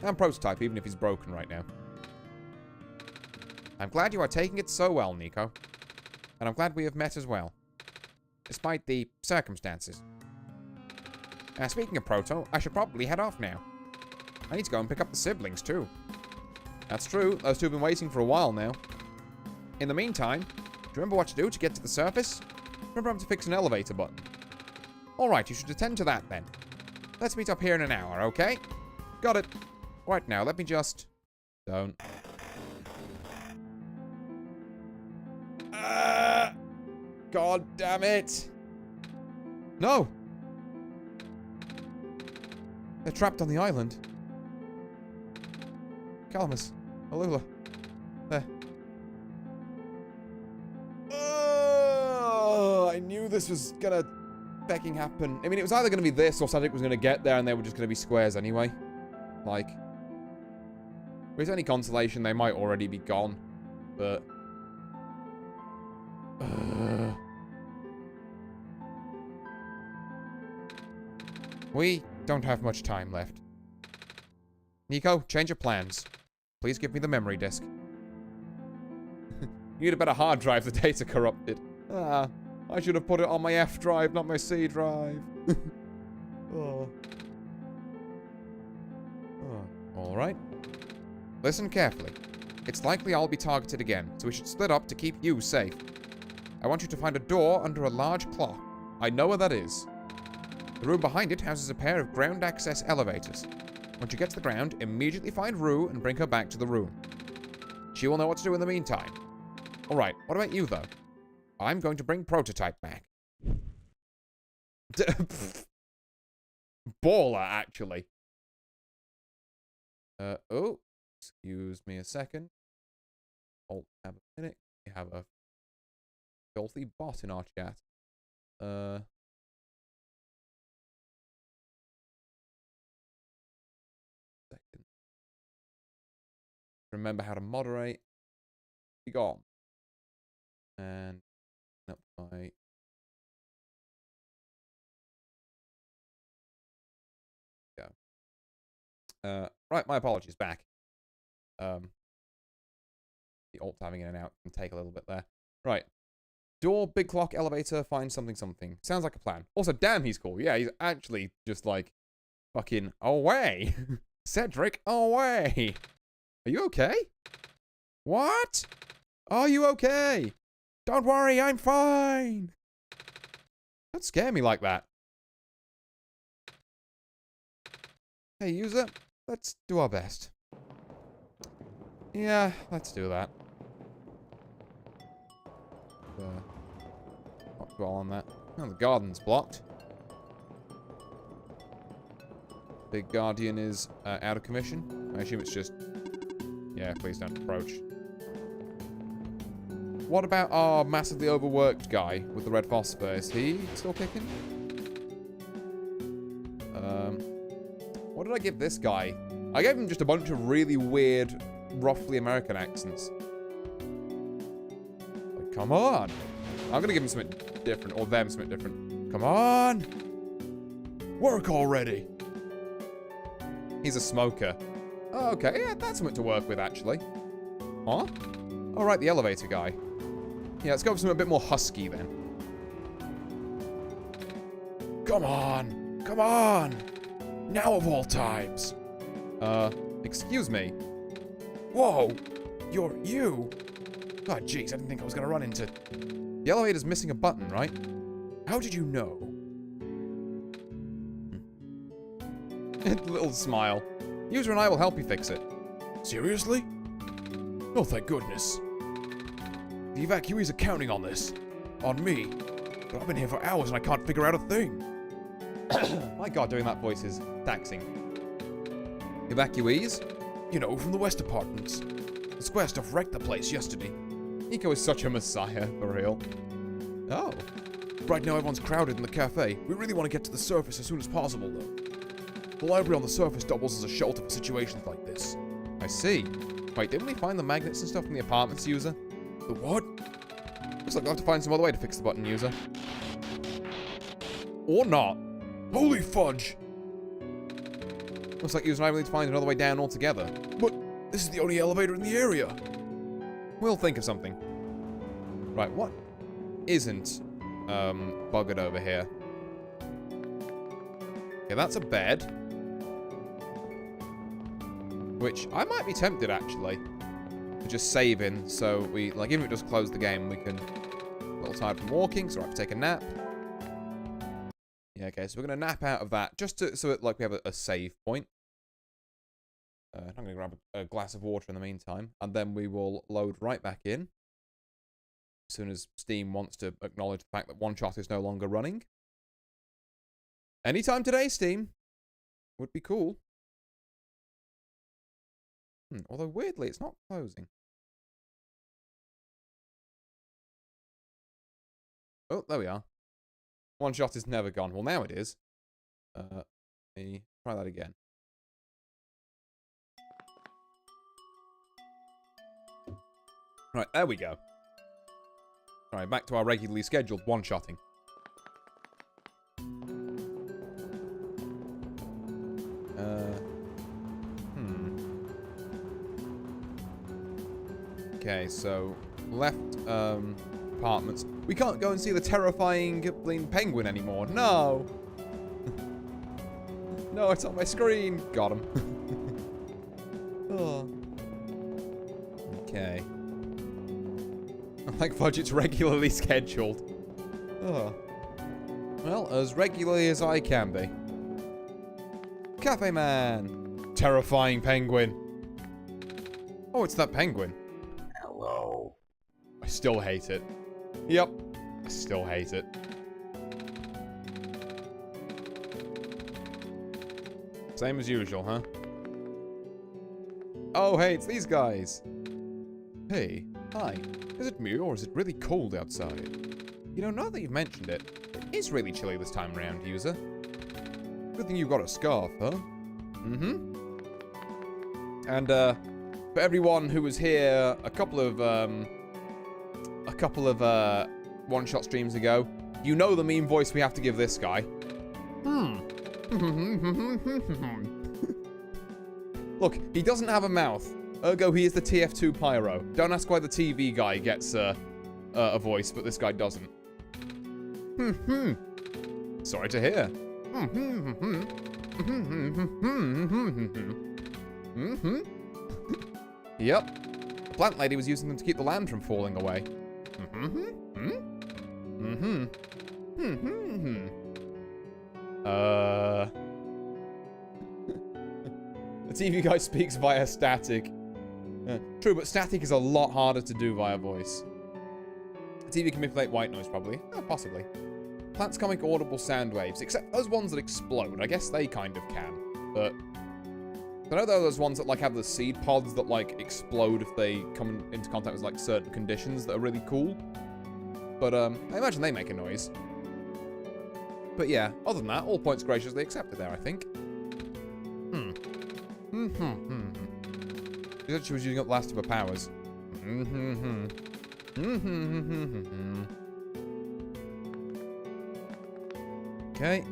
And Prototype, even if he's broken right now. I'm glad you are taking it so well, Nico. And I'm glad we have met as well. Despite the circumstances. Speaking of Proto, I should probably head off now. I need to go and pick up the siblings, too. That's true. Those two have been waiting for a while now. In the meantime, do you remember what to do to get to the surface? Remember how to fix an elevator button. Alright, you should attend to that then. Let's meet up here in an hour, okay? Got it. Right now, let me just... Don't. God damn it. No. They're trapped on the island. Calamus. Alula. There. Oh, I knew this was gonna fucking happen. I mean, it was either gonna be this or Cedric was gonna get there and they were just gonna be squares anyway. Like, if it's any consolation, they might already be gone. But... We don't have much time left. Nico, change your plans. Please give me the memory disk. You need a better hard drive, the data corrupted. Ah, I should have put it on my F drive, not my C drive. Oh. Oh. Alright. Listen carefully. It's likely I'll be targeted again, so we should split up to keep you safe. I want you to find a door under a large clock. I know where that is. The room behind it houses a pair of ground access elevators. Once you get to the ground, immediately find Rue and bring her back to the room. She will know what to do in the meantime. Alright, what about you, though? I'm going to bring Prototype back. Baller, actually. Oh. Excuse me a second. Alt tab a minute. We have a filthy bot in our chat. Second. Remember how to moderate. Be gone. And up by go. Right, my apologies. Back. The alt tabbing in and out can take a little bit there. Right. Door, big clock, elevator, find something, something. Sounds like a plan. Also, damn, he's cool. Yeah, he's actually just like fucking away. Cedric, away. Are you okay? What? Are you okay? Don't worry, I'm fine. Don't scare me like that. Hey, user, let's do our best. Yeah, let's do that. Not dwell on that. Oh, the garden's blocked. Big Guardian is out of commission. I assume it's just... Yeah, please don't approach. What about our massively overworked guy with the red phosphor? Is he still kicking? What did I give this guy? I gave him just a bunch of really weird, roughly American accents. Like, come on. I'm gonna give him something different, or them something different. Come on. Work already. He's a smoker. Oh, okay, yeah, that's something to work with, actually. Huh? All right, the elevator guy. Yeah, let's go for something a bit more husky, then. Come on. Come on. Now of all times. Excuse me. Whoa. You're you. Oh, jeez, I didn't think I was gonna run into... The elevator's missing a button, right? How did you know? Little smile. User and I will help you fix it. Seriously? Oh, thank goodness. The evacuees are counting on this. On me. But I've been here for hours and I can't figure out a thing. My god, doing that voice is taxing. Evacuees? You know, from the West Apartments. The square stuff wrecked the place yesterday. Nico is such a messiah, for real. Oh. Right now everyone's crowded in the cafe. We really want to get to the surface as soon as possible, though. The library on the surface doubles as a shelter for situations like this. I see. Wait, didn't we find the magnets and stuff in the apartments, user? The what? Looks like we'll have to find some other way to fix the button, user. Or not. Holy fudge! Looks like user and I will need to find another way down altogether. But this is the only elevator in the area. We'll think of something. Right, what isn't buggered over here? Okay, that's a bed. Which I might be tempted, actually, to just save in, so we, like, even if it just close the game, we can... A little tired from walking, so I have to take a nap. Yeah, okay, so we're going to nap out of that, just to, so it, like, we have a save point. I'm going to grab a glass of water in the meantime, and then we will load right back in. As soon as Steam wants to acknowledge the fact that OneShot is no longer running. Anytime today, Steam. Would be cool. Although, weirdly, it's not closing. Oh, there we are. OneShot is never gone. Well, now it is. Let me try that again. Right, there we go. Alright, back to our regularly scheduled one-shotting. Okay, so left apartments. We can't go and see the terrifying bleeding penguin anymore. No! No, it's on my screen. Got him. Oh. Okay. Like budget's regularly scheduled. Oh. Well, as regularly as I can be. Cafe Man! Terrifying penguin. Oh, it's that penguin. Hello. I still hate it. Yep. I still hate it. Same as usual, huh? Oh, hey, it's these guys. Hey, hi. Is it me or is it really cold outside? You know, now that you've mentioned it, it is really chilly this time around, user. Good thing you got a scarf, huh? Mm-hmm. And, for everyone who was here a couple of one-shot streams ago, you know the meme voice we have to give this guy. Look, he doesn't have a mouth. Ergo, he is the TF2 Pyro. Don't ask why the TV guy gets a voice, but this guy doesn't. Sorry to hear. Yep. The plant lady was using them to keep the land from falling away. The TV guy speaks via static. True, but static is a lot harder to do via voice. The TV can manipulate white noise, probably. Oh, possibly. Plants can make audible sound waves, except those ones that explode. I guess they kind of can, but I know there are those ones that like have the seed pods that like explode if they come into contact with like certain conditions that are really cool. But I imagine they make a noise. But yeah, other than that, all points graciously accepted there, I think. She said she was using up the last of her powers. Okay.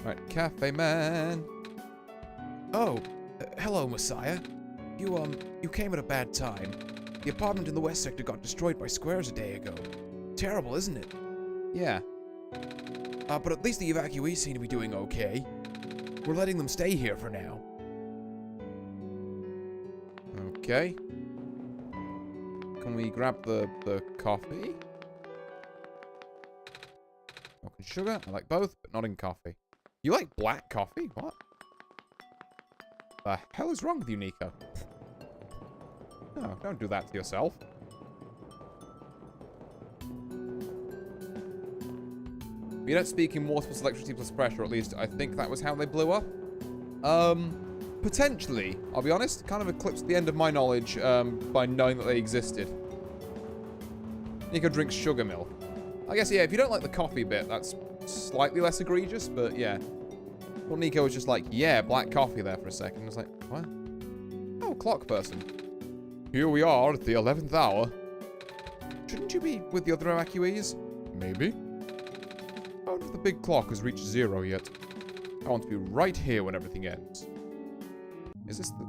Right, Cafe Man. Oh, hello, Messiah. You came at a bad time. The apartment in the west sector got destroyed by squares a day ago. Terrible, isn't it? Yeah. But at least the evacuees seem to be doing okay. We're letting them stay here for now. Okay. Can we grab the coffee? Milk and sugar? I like both, but not in coffee. You like black coffee? What? The hell is wrong with you, Nico? No, don't do that to yourself. You don't speak in water plus electricity plus pressure, or at least I think that was how they blew up. Potentially, I'll be honest, kind of eclipsed the end of my knowledge by knowing that they existed. Nico drinks sugar milk. I guess, yeah, if you don't like the coffee bit, that's slightly less egregious, but yeah. Well, Nico was just like, yeah, black coffee there for a second. I was like, what? Oh, clock person. Here we are at the 11th hour. Shouldn't you be with the other evacuees? Maybe. I wonder if the big clock has reached 0 yet. I want to be right here when everything ends. Is this the...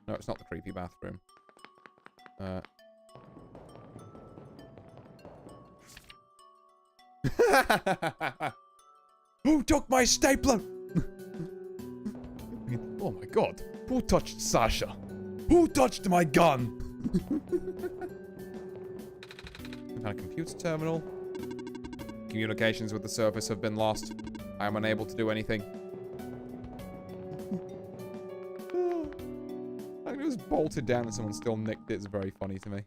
No, it's not the creepy bathroom. Who took my stapler? Oh my god. Who touched Sasha? Who touched my gun? Some kind of computer terminal. Communications with the surface have been lost. I am unable to do anything. I just bolted down and someone still nicked it. It's very funny to me.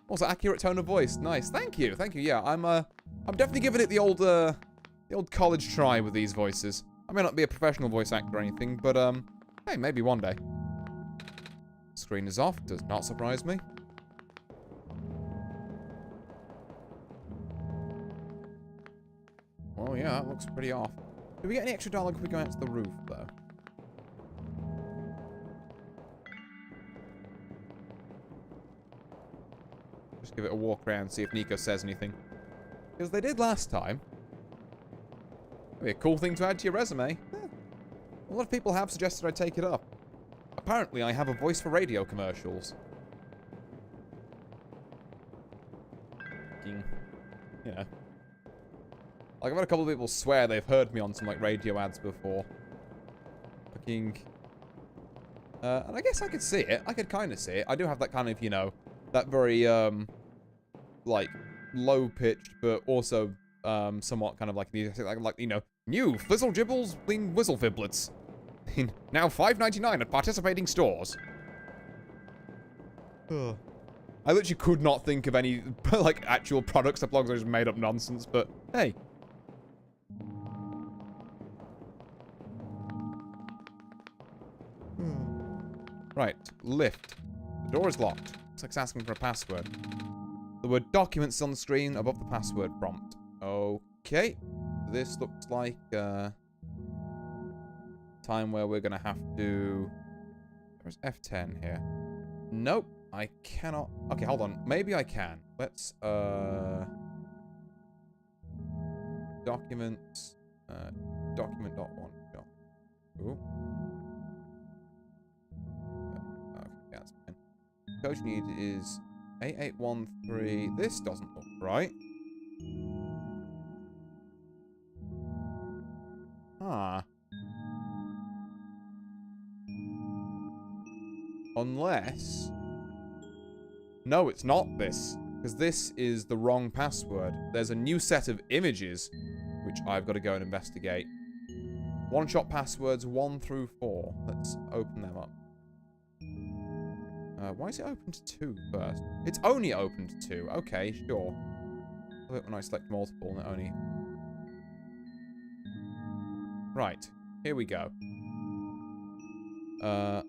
Also, accurate tone of voice. Nice. Thank you. Thank you. Yeah, I'm definitely giving it the old college try with these voices. I may not be a professional voice actor or anything, but hey, maybe one day. Screen is off. Does not surprise me. Oh yeah, that looks pretty off. Do we get any extra dialogue if we go out to the roof, though? Just give it a walk around, see if Nico says anything. Because they did last time. That'd be a cool thing to add to your resume. Yeah. A lot of people have suggested I take it up. Apparently, I have a voice for radio commercials. You know. Like, I've had a couple of people swear they've heard me on some, like, radio ads before. Fucking... and I guess I could see it. I could kind of see it. I do have that kind of, you know, that very, like, low-pitched, but also somewhat kind of like you know, new Fizzle Jibbles Whistle Fiblets. Now $5.99 at participating stores. Ugh. I literally could not think of any, like, actual products that blogs are just made up nonsense, but hey. Right, lift. The door is locked. Looks like it's asking for a password. The word documents on the screen above the password prompt. Okay. This looks like time where we're gonna have to... There's F10 here. Nope, I cannot... Okay, hold on. Maybe I can. Let's, documents, document.one. Ooh. Okay, that's fine. Code you need is 8813. This doesn't look right. Ah. Unless... No, it's not this. Because this is the wrong password. There's a new set of images, which I've got to go and investigate. OneShot passwords 1 through 4. Let's open them up. Why is it open to 2 first? It's only open to 2. Okay, sure. When I select multiple, and it only... Right. Here we go. Oh,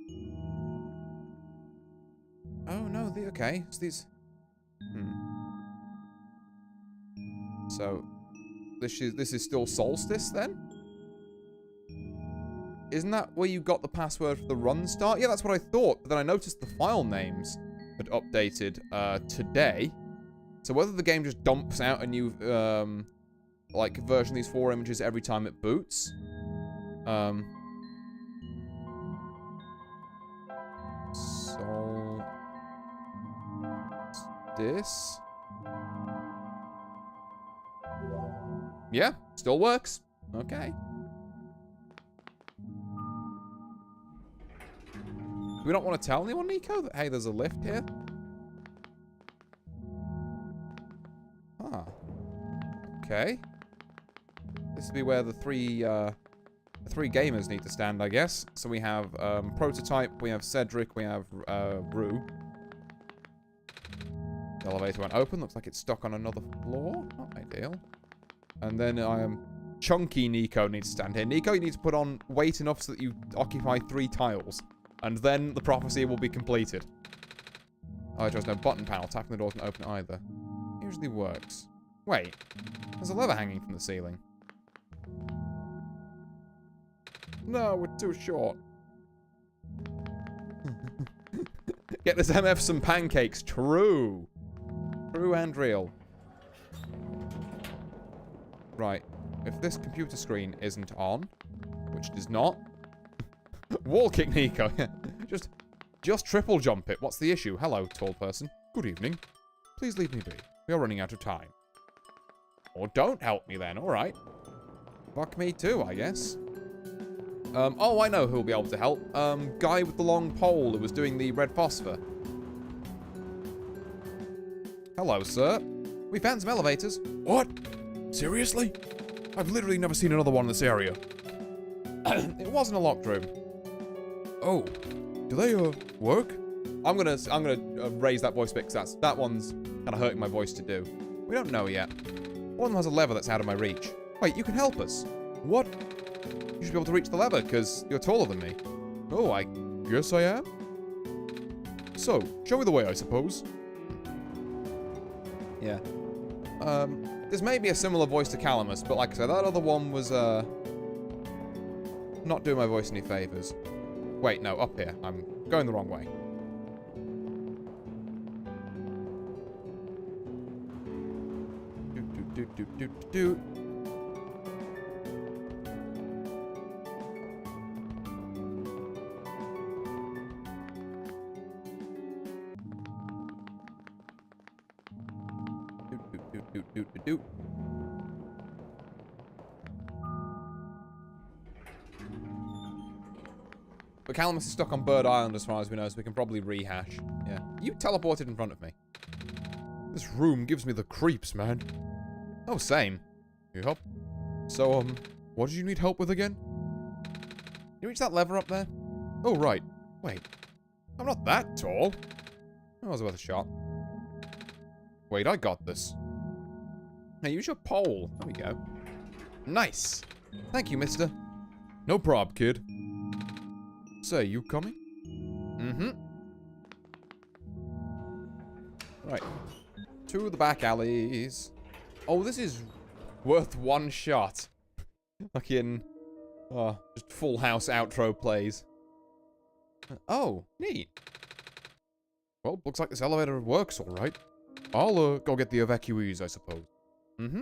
no, okay. So these... So, this is still Solstice, then? Isn't that where you got the password for the run start? Yeah, that's what I thought. But then I noticed the file names had updated today. So whether the game just dumps out a new, like, version of these 4 images every time it boots. Solstice. Yeah, still works. Okay. Do we not want to tell anyone, Nico, that, hey, there's a lift here? Ah. Okay. This will be where the three gamers need to stand, I guess. So we have Prototype, we have Cedric, we have Rue. The elevator went open. Looks like it's stuck on another floor. Not ideal. And then Chunky Nico needs to stand here. Nico, you need to put on weight enough so that you occupy 3 tiles. And then the prophecy will be completed. Oh, there's no button panel. Tapping the door doesn't open either. Usually works. Wait. There's a lever hanging from the ceiling. No, we're too short. Get this MF some pancakes. True. True and real. Right. If this computer screen isn't on, which it is not, wall kick Nico. Just triple jump it. What's the issue? Hello, tall person. Good evening. Please leave me be. We are running out of time. Or don't help me then. All right. Fuck me too, I guess. Oh, I know who'll be able to help. Guy with the long pole who was doing the red phosphor. Hello, sir. We found some elevators. What? Seriously? I've literally never seen another one in this area. It wasn't a locked room. Oh, do they work? I'm gonna raise that voice bit because that one's kind of hurting my voice to do. We don't know yet. One of them has a lever that's out of my reach. Wait, you can help us. What? You should be able to reach the lever because you're taller than me. Oh, I guess I am. So, show me the way, I suppose. Yeah. This may be a similar voice to Calamus, but like I said, that other one was not doing my voice any favors. Wait, no, up here. I'm going the wrong way. Do. But Calamus is stuck on Bird Island as far as we know, so we can probably rehash. Yeah. You teleported in front of me. This room gives me the creeps, man. Oh, same. Yep. So, what did you need help with again? Can you reach that lever up there? Oh, right. Wait. I'm not that tall. That was worth a shot. Wait, I got this. Now use your pole. There we go. Nice. Thank you, mister. No prob, kid. Say, you coming? Mm-hmm. Right. To the back alleys. Oh, this is worth one shot. Like in... just Full House outro plays. Oh, neat. Well, looks like this elevator works alright. I'll, go get the evacuees, I suppose. Mm-hmm.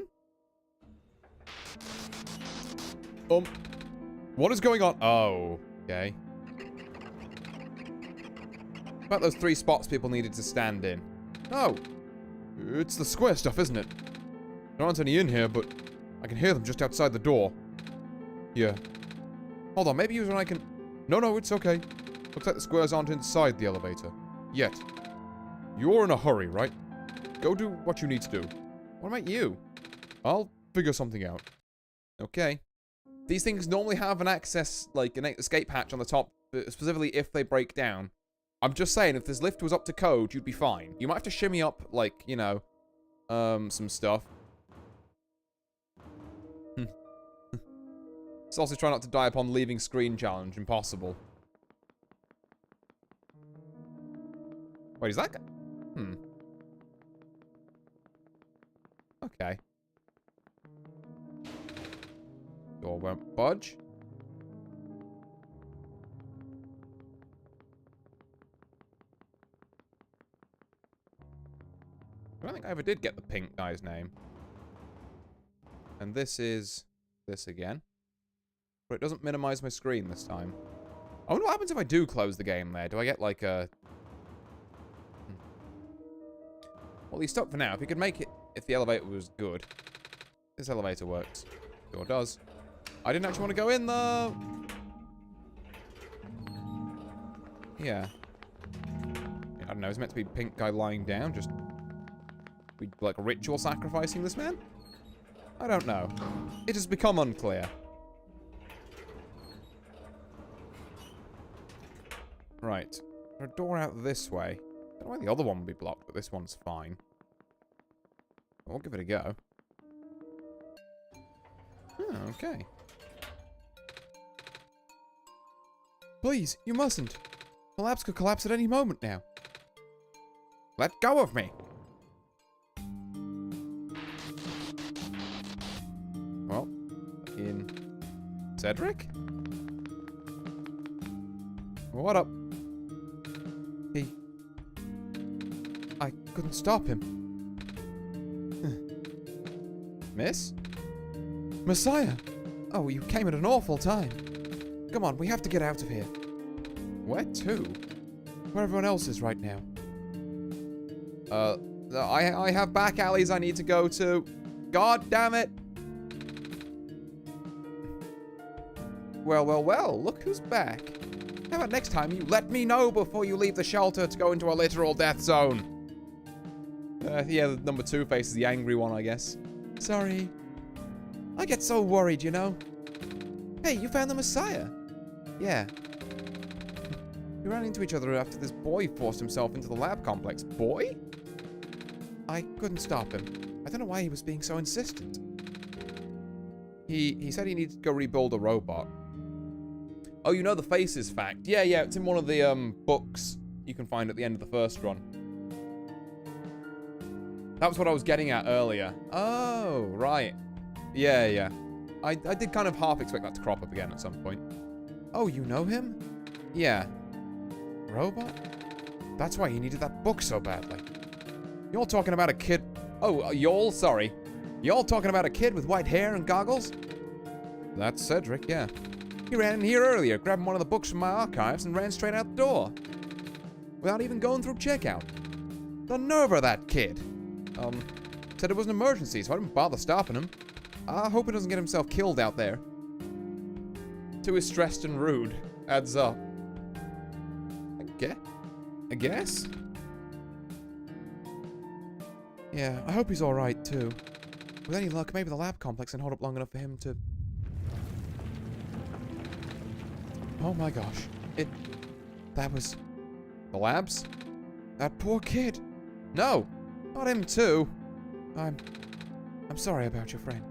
What is going on? Oh, okay. About those 3 spots people needed to stand in. Oh, it's the square stuff, isn't it? There aren't any in here, but I can hear them just outside the door. Yeah. Hold on, maybe when I can... No, it's okay. Looks like the squares aren't inside the elevator. Yet. You're in a hurry, right? Go do what you need to do. What about you? I'll figure something out. Okay. These things normally have an access, like, an escape hatch on the top, specifically if they break down. I'm just saying, if this lift was up to code, you'd be fine. You might have to shimmy up, like, you know, some stuff. Let's also try not to die upon leaving screen challenge. Impossible. Wait, is that guy? Okay. Door won't budge. I don't think I ever did get the pink guy's name. And this is this again. But it doesn't minimize my screen this time. I wonder what happens if I do close the game there. Do I get like a... Well, he's stuck for now. If he could make it, if the elevator was good. This elevator works. Sure does. I didn't actually want to go in though. Yeah. I don't know. Is it meant to be pink guy lying down? Just... We like ritual sacrificing this man? I don't know. It has become unclear. Right. There's a door out this way. I don't know why the other one would be blocked, but this one's fine. I'll give it a go. Oh, okay. Please, you mustn't. The labs could collapse at any moment now. Let go of me. Well, in Cedric? What up? I couldn't stop him. Miss? Messiah! Oh, you came at an awful time. Come on, we have to get out of here. Where to? Where everyone else is right now. I have back alleys I need to go to. God damn it! Well, look who's back. How about next time you let me know before you leave the shelter to go into a literal death zone? Yeah, the number 2 face is the angry one, I guess. Sorry. I get so worried, you know. Hey, you found the Messiah. Yeah. We ran into each other after this boy forced himself into the lab complex. Boy? I couldn't stop him. I don't know why he was being so insistent. He said he needed to go rebuild a robot. Oh, you know the faces fact. Yeah, it's in one of the books you can find at the end of the first run. That was what I was getting at earlier. Oh, right. Yeah. I did kind of half expect that to crop up again at some point. Oh, you know him? Yeah. Robot? That's why he needed that book so badly. You're talking about a kid... Oh, y'all? Sorry. Y'all talking about a kid with white hair and goggles? That's Cedric, yeah. He ran in here earlier, grabbing one of the books from my archives and ran straight out the door. Without even going through checkout. The nerve of that kid. Said it was an emergency, so I didn't bother stopping him. I hope he doesn't get himself killed out there. Too is stressed and rude. Adds up. I guess? Yeah, I hope he's alright, too. With any luck, maybe the lab complex can hold up long enough for him to... Oh my gosh. That was... The labs? That poor kid. No! Not him too. I'm sorry about your friend.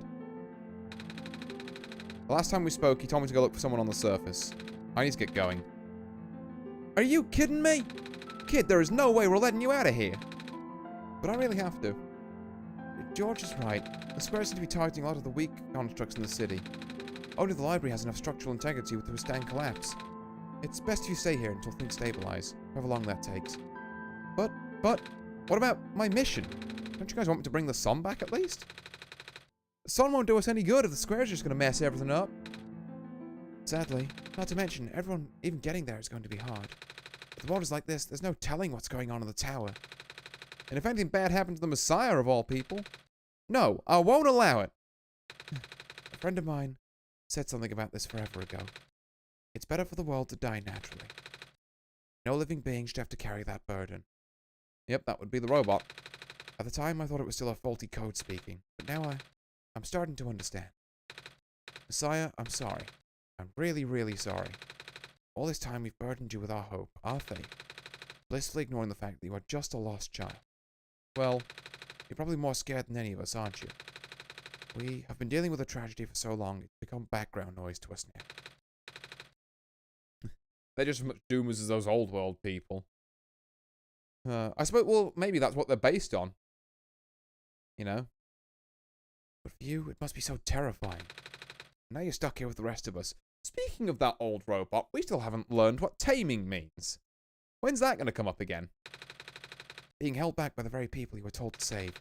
The last time we spoke, he told me to go look for someone on the surface. I need to get going. Are you kidding me? Kid, there is no way we're letting you out of here. But I really have to. George is right. The squares seem to be targeting a lot of the weak constructs in the city. Only the library has enough structural integrity to withstand collapse. It's best if you stay here until things stabilize, however long that takes. But, what about my mission? Don't you guys want me to bring the sun back at least? The sun won't do us any good if the squares are just going to mess everything up. Sadly, not to mention, everyone even getting there is going to be hard. With the waters like this, there's no telling what's going on in the tower. And if anything bad happened to the Messiah of all people? No, I won't allow it. A friend of mine said something about this forever ago. It's better for the world to die naturally. No living being should have to carry that burden. Yep, that would be the robot. At the time, I thought it was still a faulty code speaking, but now I'm starting to understand. Messiah, I'm sorry. I'm really, really sorry. All this time we've burdened you with our hope, our faith, blissfully ignoring the fact that you are just a lost child. Well, you're probably more scared than any of us, aren't you? We have been dealing with a tragedy for so long, it's become background noise to us now. They're just as much doomers as those old world people. I suppose, well, maybe that's what they're based on. You know? But for you, it must be so terrifying. Now you're stuck here with the rest of us. Speaking of that old robot, we still haven't learned what taming means. When's that going to come up again? Being held back by the very people you were told to save.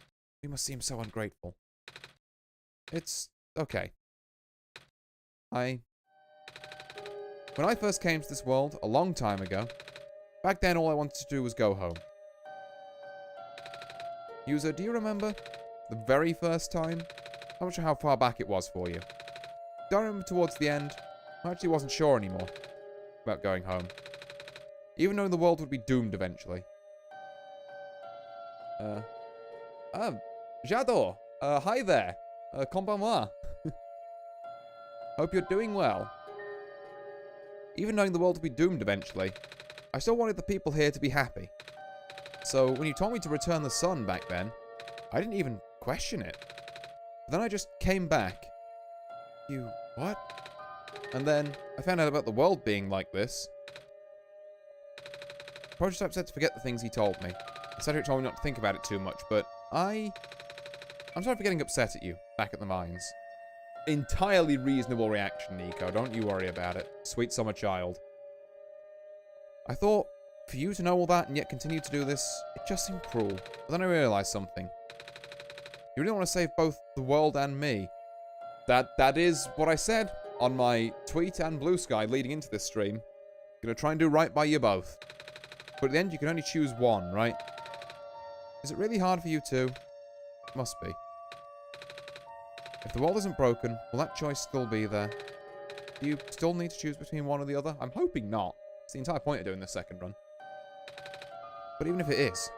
We must seem so ungrateful. It's okay. When I first came to this world, a long time ago, back then all I wanted to do was go home. User, do you remember the very first time? I'm not sure how far back it was for you. Don't remember towards the end. I actually wasn't sure anymore about going home. Even knowing the world would be doomed eventually. J'adore. Hi there. Konbanwa. Hope you're doing well. Even knowing the world would be doomed eventually, I still wanted the people here to be happy. So when you told me to return the sun back then, I didn't even question it. But then I just came back. You what? And then I found out about the world being like this. Prototype said to forget the things he told me. Cedric told me not to think about it too much, but I'm sorry for getting upset at you back at the mines. Entirely reasonable reaction, Nico. Don't you worry about it. Sweet summer child. I thought, for you to know all that and yet continue to do this, it just seemed cruel. But then I realized something. You really want to save both the world and me. That is what I said on my tweet and Blue Sky leading into this stream. Gonna try and do right by you both. But at the end, you can only choose one, right? Is it really hard for you too? It must be. If the world isn't broken, will that choice still be there? Do you still need to choose between one or the other? I'm hoping not. It's the entire point of doing this second run. But even if it is,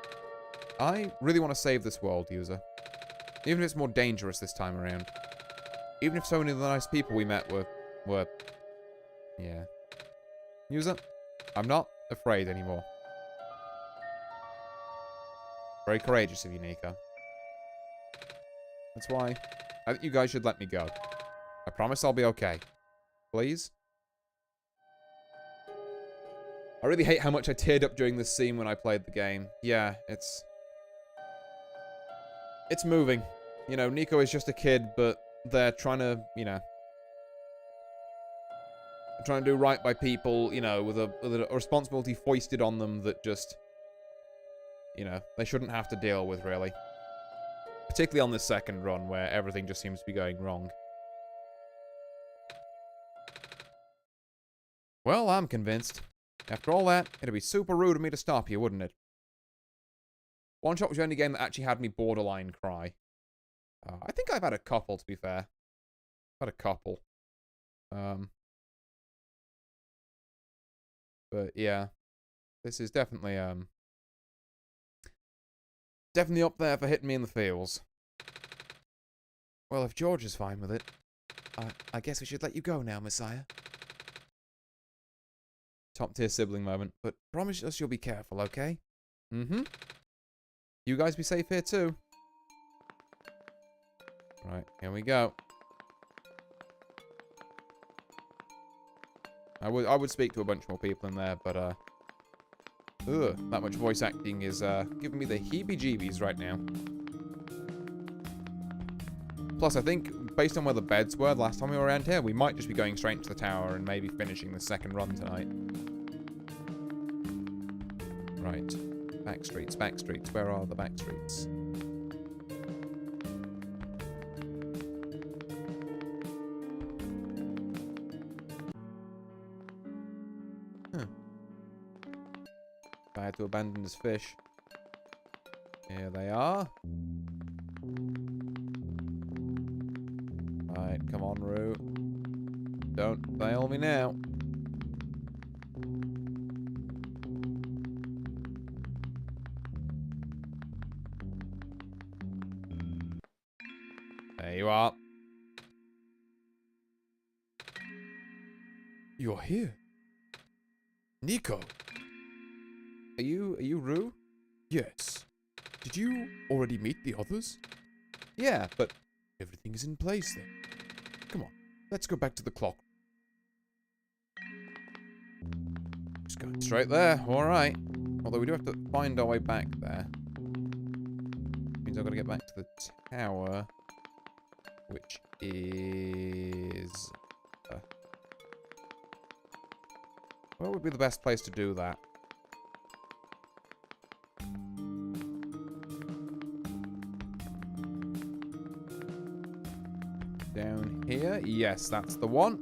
I really want to save this world, user. Even if it's more dangerous this time around. Even if so many of the nice people we met were... Yeah. User, I'm not afraid anymore. Very courageous of you, Nico. That's why I think you guys should let me go. I promise I'll be okay. Please? I really hate how much I teared up during this scene when I played the game. Yeah, it's moving. You know, Nico is just a kid, but they're trying to, you know, trying to do right by people, you know, with a responsibility foisted on them that just, you know, they shouldn't have to deal with, really. Particularly on this second run, where everything just seems to be going wrong. Well, I'm convinced. After all that, it'd be super rude of me to stop you, wouldn't it? OneShot was the only game that actually had me borderline cry. I think I've had a couple, to be fair. I've had a couple. But yeah. This is definitely, Definitely up there for hitting me in the feels. Well, if George is fine with it, I guess we should let you go now, Messiah. Top tier sibling moment. But promise us you'll be careful, okay? Mm-hmm. You guys be safe here too. Right, here we go. I would speak to a bunch more people in there, but that much voice acting is giving me the heebie-jeebies right now. Plus, I think, based on where the beds were the last time we were around here, we might just be going straight into the tower and maybe finishing the second run tonight. Right. Back streets, back streets. Where are the back streets? Huh. I had to abandon this fish. Here they are. Right, come on, Roo. Don't fail me now. There you are. You're here. Nico. Are you Roo? Yes. Did you already meet the others? Yeah, but Everything is in place then. Come on, let's go back to the clock. just going straight there. All right. Although we do have to find our way back there. Means I've got to get back to the tower, which is where would be the best place to do that? Down here? Yes, that's the one.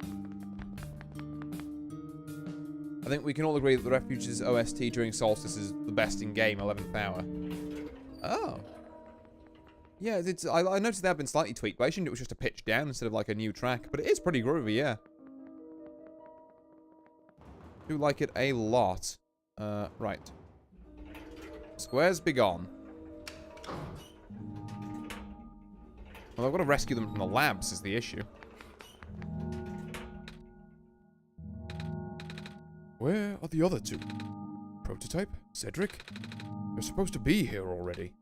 I think we can all agree that the Refuge's OST during Solstice is the best in game, 11th hour. Oh. Yeah, I noticed they have been slightly tweaked, but I assumed it was just a pitch down instead of like a new track. But it is pretty groovy, yeah. Do like it a lot. Right. Squares be gone. Well, I've got to rescue them from the labs is the issue. Where are the other two? Prototype? Cedric? They're supposed to be here already.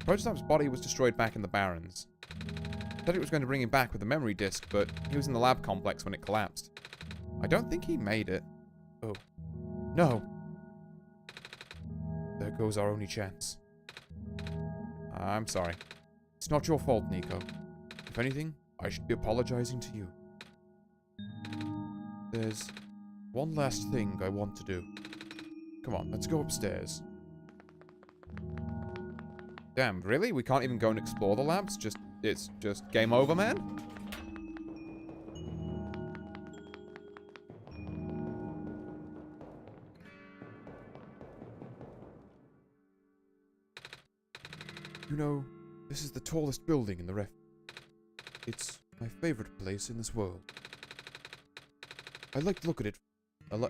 Prototype's body was destroyed back in the Barrens. Cedric was going to bring him back with the memory disk, but he was in the lab complex when it collapsed. I don't think he made it. Oh. No. There goes our only chance. I'm sorry. It's not your fault, Nico. If anything, I should be apologizing to you. There's one last thing I want to do. Come on, let's go upstairs. Damn, really? We can't even go and explore the labs? It's just game over, man? You know, this is the tallest building in the ref. It's my favorite place in this world. I like to look at it.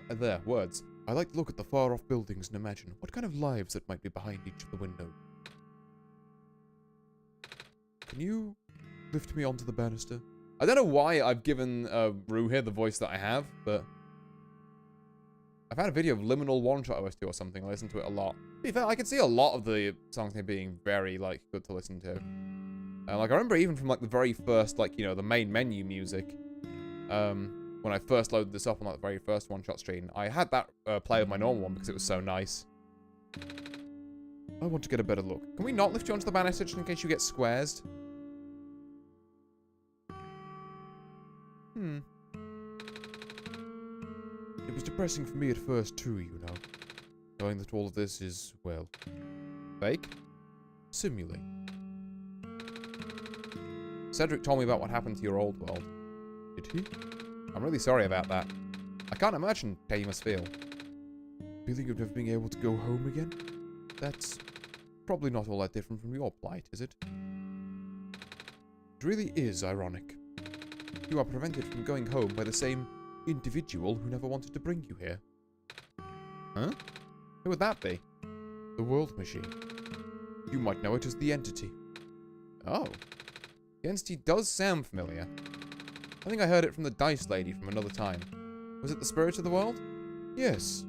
There, words. I like to look at the far-off buildings and imagine what kind of lives that might be behind each of the windows. Can you lift me onto the banister? I don't know why I've given Rue here the voice that I have, but I've had a video of Liminal OneShot OST or something. I listen to it a lot. To be fair, I can see a lot of the songs here being very, like, good to listen to. Like, I remember even from, like, the very first, like, you know, the main menu music, when I first loaded this up on, like, the very first OneShot stream, I had that play with my normal one because it was so nice. I want to get a better look. Can we not lift you onto the banister just in case you get squares? It was depressing for me at first too, you know. Knowing that all of this is, well... Fake? Simulate. Cedric told me about what happened to your old world. Did he? I'm really sorry about that. I can't imagine how you must feel. Feeling of never being able to go home again? That's probably not all that different from your plight, is it? It really is ironic. You are prevented from going home by the same individual who never wanted to bring you here. Huh? Who would that be? The world machine. You might know it as the entity. Oh. The entity does sound familiar. I think I heard it from the dice lady from another time. Was it the spirit of the world? Yes.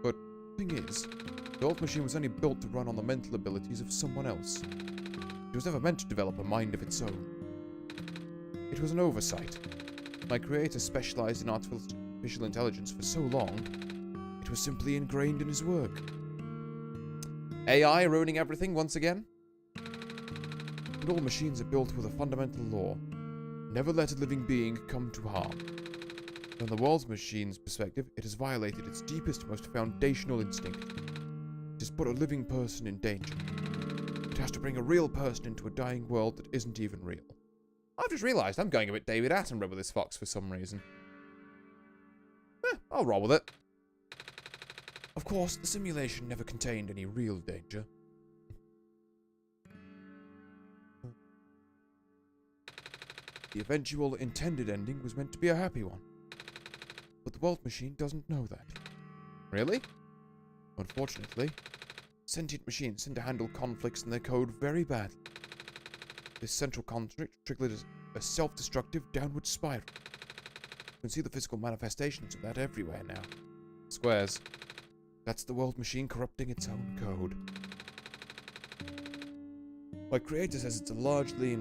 But the thing is, the world machine was only built to run on the mental abilities of someone else. It was never meant to develop a mind of its own. It was an oversight. My creator specialized in artificial intelligence for so long, it was simply ingrained in his work. AI ruining everything once again? And all machines are built with a fundamental law. Never let a living being come to harm. From the world machine's perspective, it has violated its deepest, most foundational instinct. It has put a living person in danger. It has to bring a real person into a dying world that isn't even real. I've just realised I'm going a bit David Attenborough with this fox for some reason. I'll roll with it. Of course, the simulation never contained any real danger. The eventual intended ending was meant to be a happy one. But the world machine doesn't know that. Really? Unfortunately, sentient machines tend to handle conflicts in their code very badly. This central conflict triggered a self-destructive downward spiral. You can see the physical manifestations of that everywhere now. Squares. That's the world machine corrupting its own code. My creator says it's a largely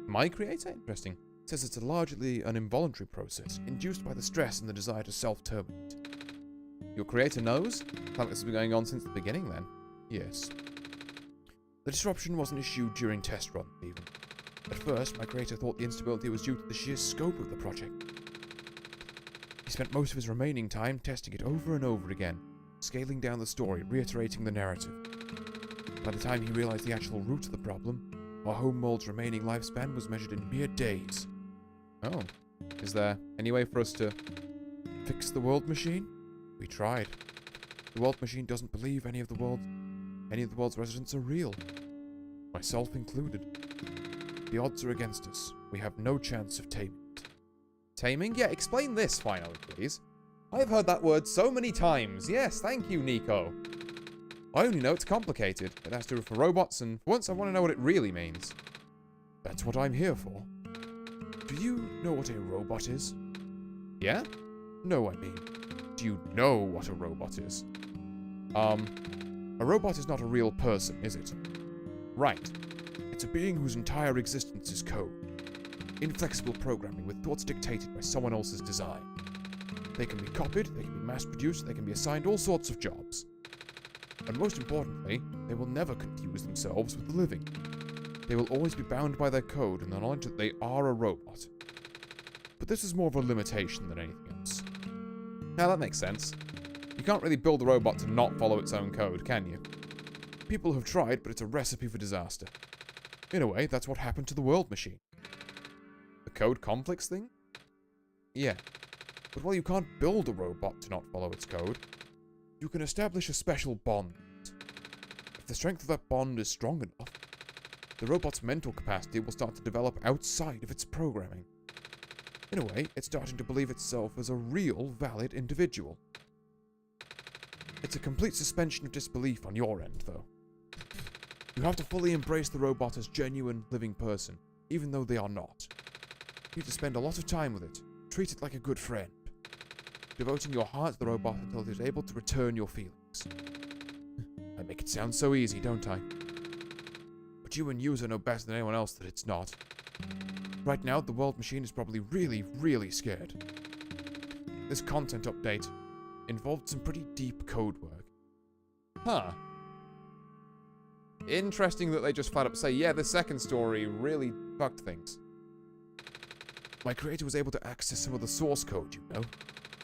My creator? Interesting. says it's a largely an involuntary process, induced by the stress and the desire to self-terminate. Your creator knows? Sounds like this has been going on since the beginning then. Yes. The disruption was an issue during test runs, even. At first, my creator thought the instability was due to the sheer scope of the project. He spent most of his remaining time testing it over and over again, scaling down the story, reiterating the narrative. By the time he realized the actual root of the problem, our homeworld's remaining lifespan was measured in mere days. Oh. Is there any way for us to... Fix the world machine? We tried. The world machine doesn't believe any of the world's residents are real. Myself included. The odds are against us. We have no chance of taming it. Taming? Yeah, explain this finally, please. I've heard that word so many times. Yes, thank you, Nico. I only know it's complicated. It has to do with robots, and for once I want to know what it really means. That's what I'm here for. Do you know what a robot is? Yeah? No, I mean, do you know what a robot is? A robot is not a real person, is it? Right. It's a being whose entire existence is code. Inflexible programming with thoughts dictated by someone else's design. They can be copied, they can be mass-produced, they can be assigned all sorts of jobs. And most importantly, they will never confuse themselves with the living. They will always be bound by their code and the knowledge that they are a robot. But this is more of a limitation than anything else. Now that makes sense. You can't really build a robot to not follow its own code, can you? People have tried, but it's a recipe for disaster. In a way, that's what happened to the world machine. The code conflicts thing? Yeah. But while you can't build a robot to not follow its code, you can establish a special bond. If the strength of that bond is strong enough, the robot's mental capacity will start to develop outside of its programming. In a way, it's starting to believe itself as a real, valid individual. It's a complete suspension of disbelief on your end, though. You have to fully embrace the robot as genuine, living person, even though they are not. You need to spend a lot of time with it, treat it like a good friend, devoting your heart to the robot until it is able to return your feelings. I make it sound so easy, don't I? But you and user know better than anyone else that it's not. Right now, the world machine is probably really, really scared. This content update involved some pretty deep code work. Huh. Interesting that they just flat up say, yeah, the second story really fucked things. My creator was able to access some of the source code, you know.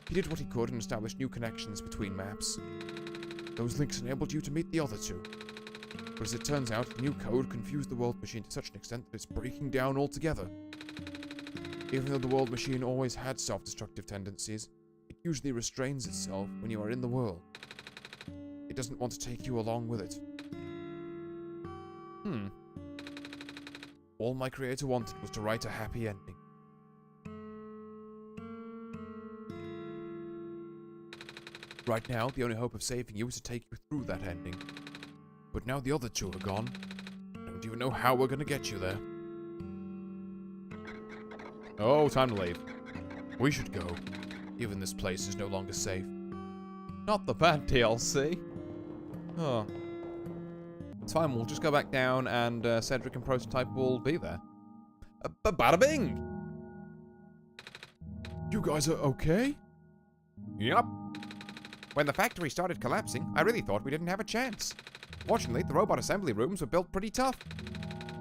He did what he could and established new connections between maps. Those links enabled you to meet the other two. But as it turns out, the new code confused the world machine to such an extent that it's breaking down altogether. Even though the world machine always had self-destructive tendencies, it usually restrains itself when you are in the world. It doesn't want to take you along with it. All my creator wanted was to write a happy ending. Right now, the only hope of saving you is to take you through that ending. But now the other two are gone. I don't even know how we're gonna get you there. Oh, time to leave. We should go, even this place is no longer safe. Not the bad DLC. Oh. It's fine, we'll just go back down and Cedric and Prototype will be there. Bada bing! You guys are okay? Yup. When the factory started collapsing, I really thought we didn't have a chance. Fortunately, the robot assembly rooms were built pretty tough.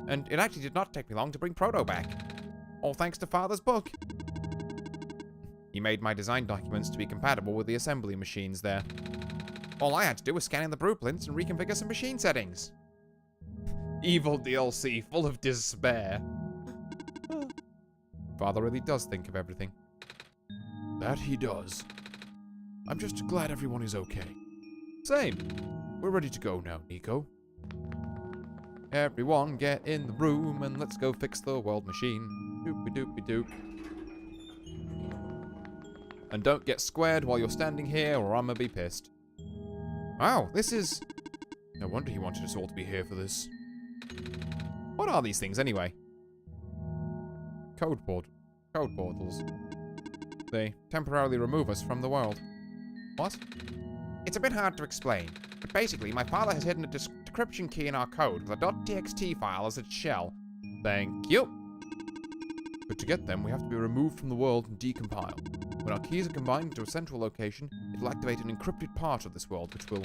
And it actually did not take me long to bring Proto back. All thanks to Father's book. He made my design documents to be compatible with the assembly machines there. All I had to do was scan in the blueprints and reconfigure some machine settings. Evil DLC, full of despair. Father really does think of everything. That he does. I'm just glad everyone is okay. Same. We're ready to go now, Nico. Everyone get in the room and let's go fix the world machine. Doopy doopy doop. And don't get squared while you're standing here or I'ma be pissed. Wow, this is... No wonder he wanted us all to be here for this. What are these things anyway? Code portals. They temporarily remove us from the world. What? It's a bit hard to explain, but basically my father has hidden a decryption key in our code with a .txt file as its shell. Thank you. But to get them, we have to be removed from the world and decompile. When our keys are combined into a central location, it'll activate an encrypted part of this world, which will...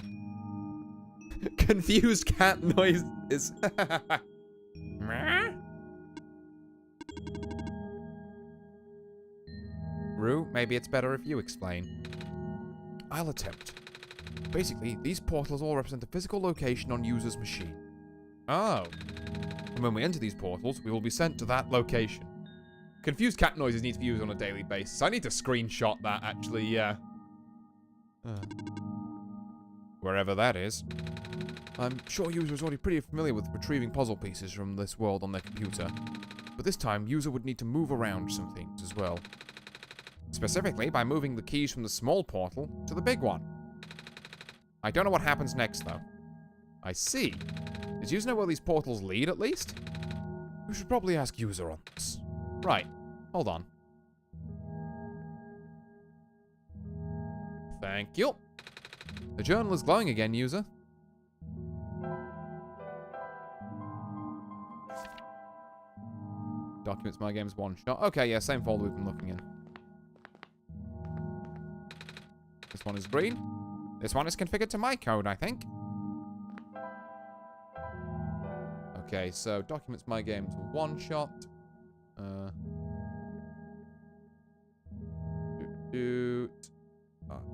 Confused cat noises. Rue, maybe it's better if you explain. I'll attempt. Basically, these portals all represent a physical location on user's machine. Oh. And when we enter these portals, we will be sent to that location. Confused cat noises need to be used on a daily basis. I need to screenshot that, actually, yeah. Wherever that is. I'm sure user is already pretty familiar with retrieving puzzle pieces from this world on their computer. But this time, user would need to move around some things as well. Specifically, by moving the keys from the small portal to the big one. I don't know what happens next, though. I see. Does user know where these portals lead, at least? We should probably ask user on this. Right. Hold on. Thank you. The journal is glowing again, user. Documents, my games, OneShot. Okay, yeah, same folder we've been looking in. This one is green. This one is configured to my code, I think. Okay, so documents, my games, OneShot.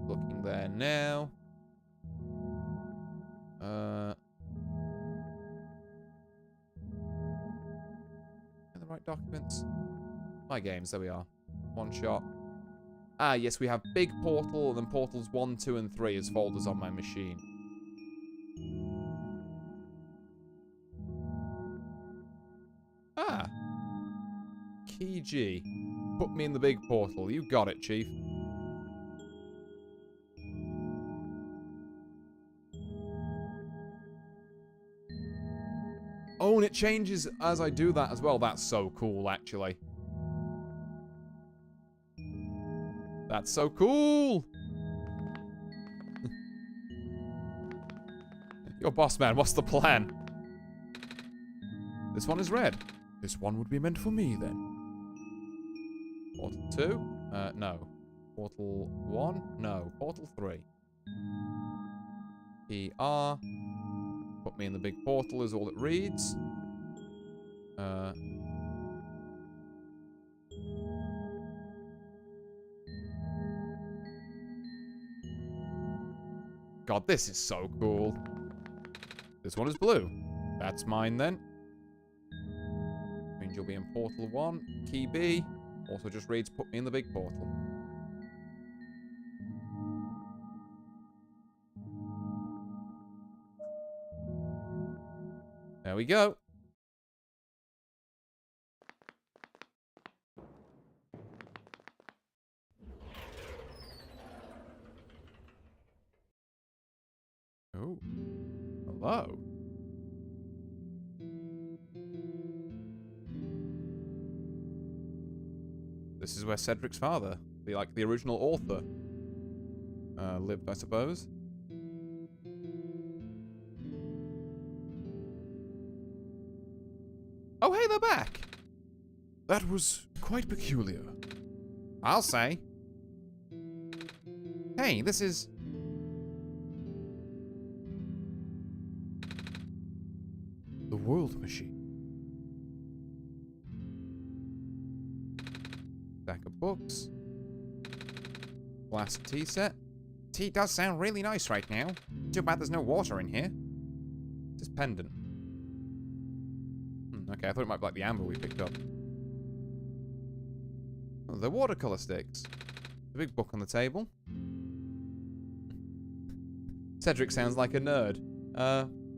Looking there now. The right documents. My games, there we are. OneShot. Ah, yes, we have Big Portal and then Portals 1, 2, and 3 as folders on my machine. Ah. Key G. Put me in the big portal. You got it, Chief. Oh, and it changes as I do that as well. That's so cool, actually. That's so cool! Your boss man, what's the plan? This one is red. This one would be meant for me, then. Portal 2? No. Portal 1? No. Portal 3. ER. Put me in the big portal is all it reads. God, this is so cool. This one is blue. That's mine then. Means you'll be in Portal 1. Key B. Also just reads, put me in the big portal. There we go. Ooh. Hello. This is where Cedric's father, the original author, lived, I suppose. Oh, hey, they're back. That was quite peculiar. I'll say. Hey, this is... The world machine. Stack of books. Glass tea set. Tea does sound really nice right now. Too bad there's no water in here. This pendant. Okay, I thought it might be like the amber we picked up. Oh, the watercolor sticks. The big book on the table. Cedric sounds like a nerd.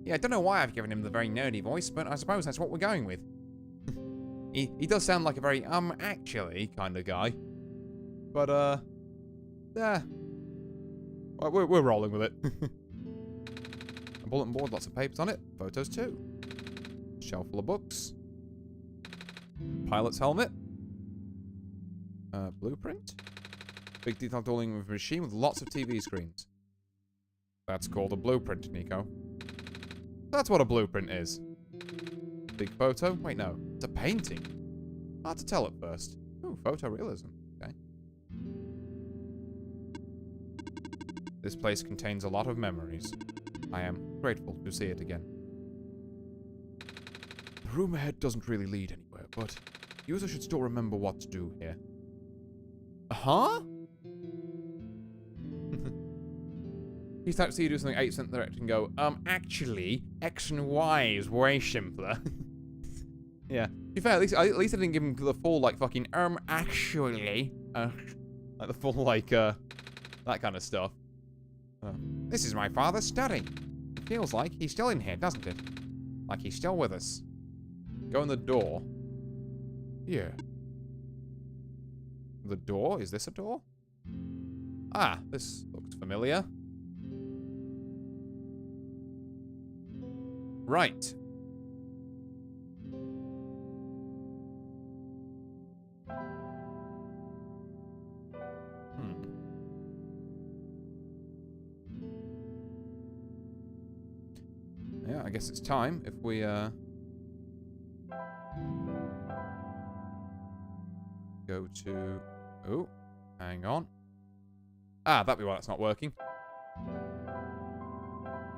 Yeah, I don't know why I've given him the very nerdy voice, but I suppose that's what we're going with. He does sound like a very, actually kind of guy. But, yeah. We're rolling with it. A bulletin board, lots of papers on it. Photos too. Shelf full of books. Pilot's helmet. Blueprint. Big detailed drawing machine with lots of TV screens. That's called a blueprint, Nico. That's what a blueprint is. Big photo. Wait, no. It's a painting. Hard to tell at first. Ooh, photorealism. Okay. This place contains a lot of memories. I am grateful to see it again. The room ahead doesn't really lead anywhere, but user should still remember what to do here. Huh? He starts to see you do something 8% direct and go, actually, X and Y is way simpler. Yeah. To be fair, at least I didn't give him the full, like, fucking, actually. Like the full, like, that kind of stuff. This is my father's study. It feels like he's still in here, doesn't it? Like he's still with us. Go in the door. Yeah. The door? Is this a door? Ah, this looks familiar. Right. Yeah, I guess it's time if we, go to... Oh, hang on. Ah, that'd be why it's not working.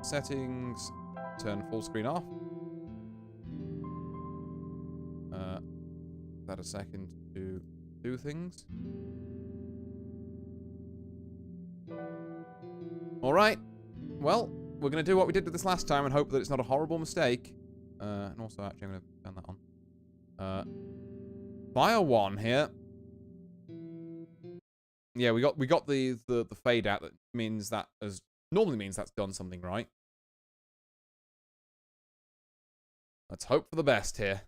Settings. Turn full screen off. That a second to do things. Alright. Well, we're going to do what we did with this last time and hope that it's not a horrible mistake. And also, actually, I'm going to turn that on. Fire 1 here. Yeah, we got the fade out that means that normally means that's done something right. Let's hope for the best here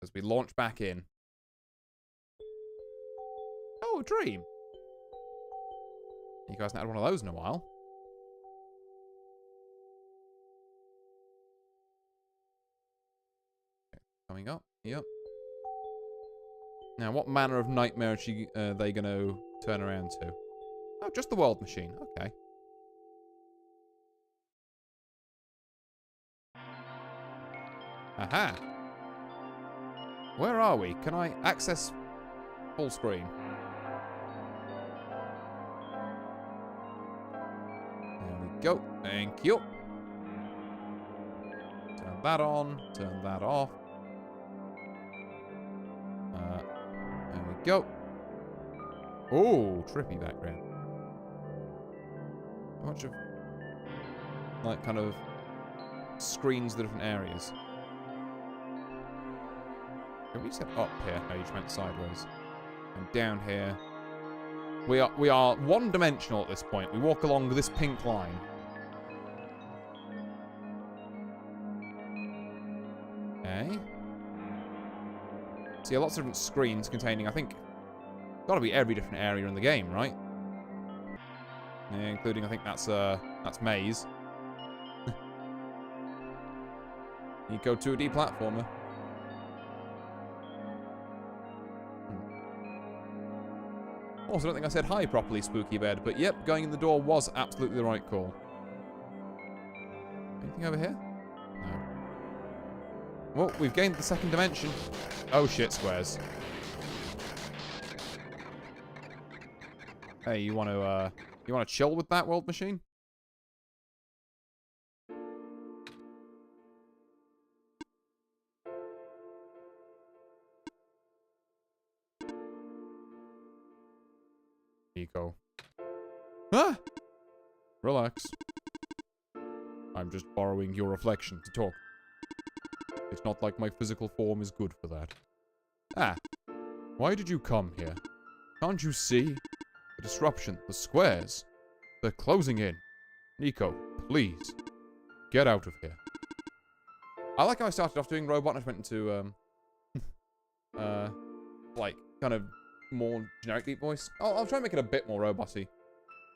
as we launch back in. Oh, a dream. You guys haven't had one of those in a while. Okay, coming up. Yep. Now, what manner of nightmare are they going to turn around to? Oh, just the world machine. Okay. Aha. Where are we? Can I access full screen? There we go. Thank you. Turn that on. Turn that off. There we go. Oh, trippy background. A bunch of, like, kind of screens the different areas. Can we set up here? No, you just went sideways. And down here. We are one-dimensional at this point. We walk along this pink line. Okay. See, lots of different screens containing, I think, gotta be every different area in the game, right? Yeah, including, I think that's maze. Nico 2D platformer. Also, I don't think I said hi properly, Spooky Bed, but yep, going in the door was absolutely the right call. Anything over here? No. Well, we've gained the second dimension. Oh shit, squares. Hey, you want to chill with that world machine? Nico. Ah! Relax. I'm just borrowing your reflection to talk. It's not like my physical form is good for that. Ah. Why did you come here? Can't you see? The disruption, the squares. They're closing in. Nico, please. Get out of here. I like how I started off doing robot and I went into, like, kind of more generic deep voice. I'll try and make it a bit more robot-y.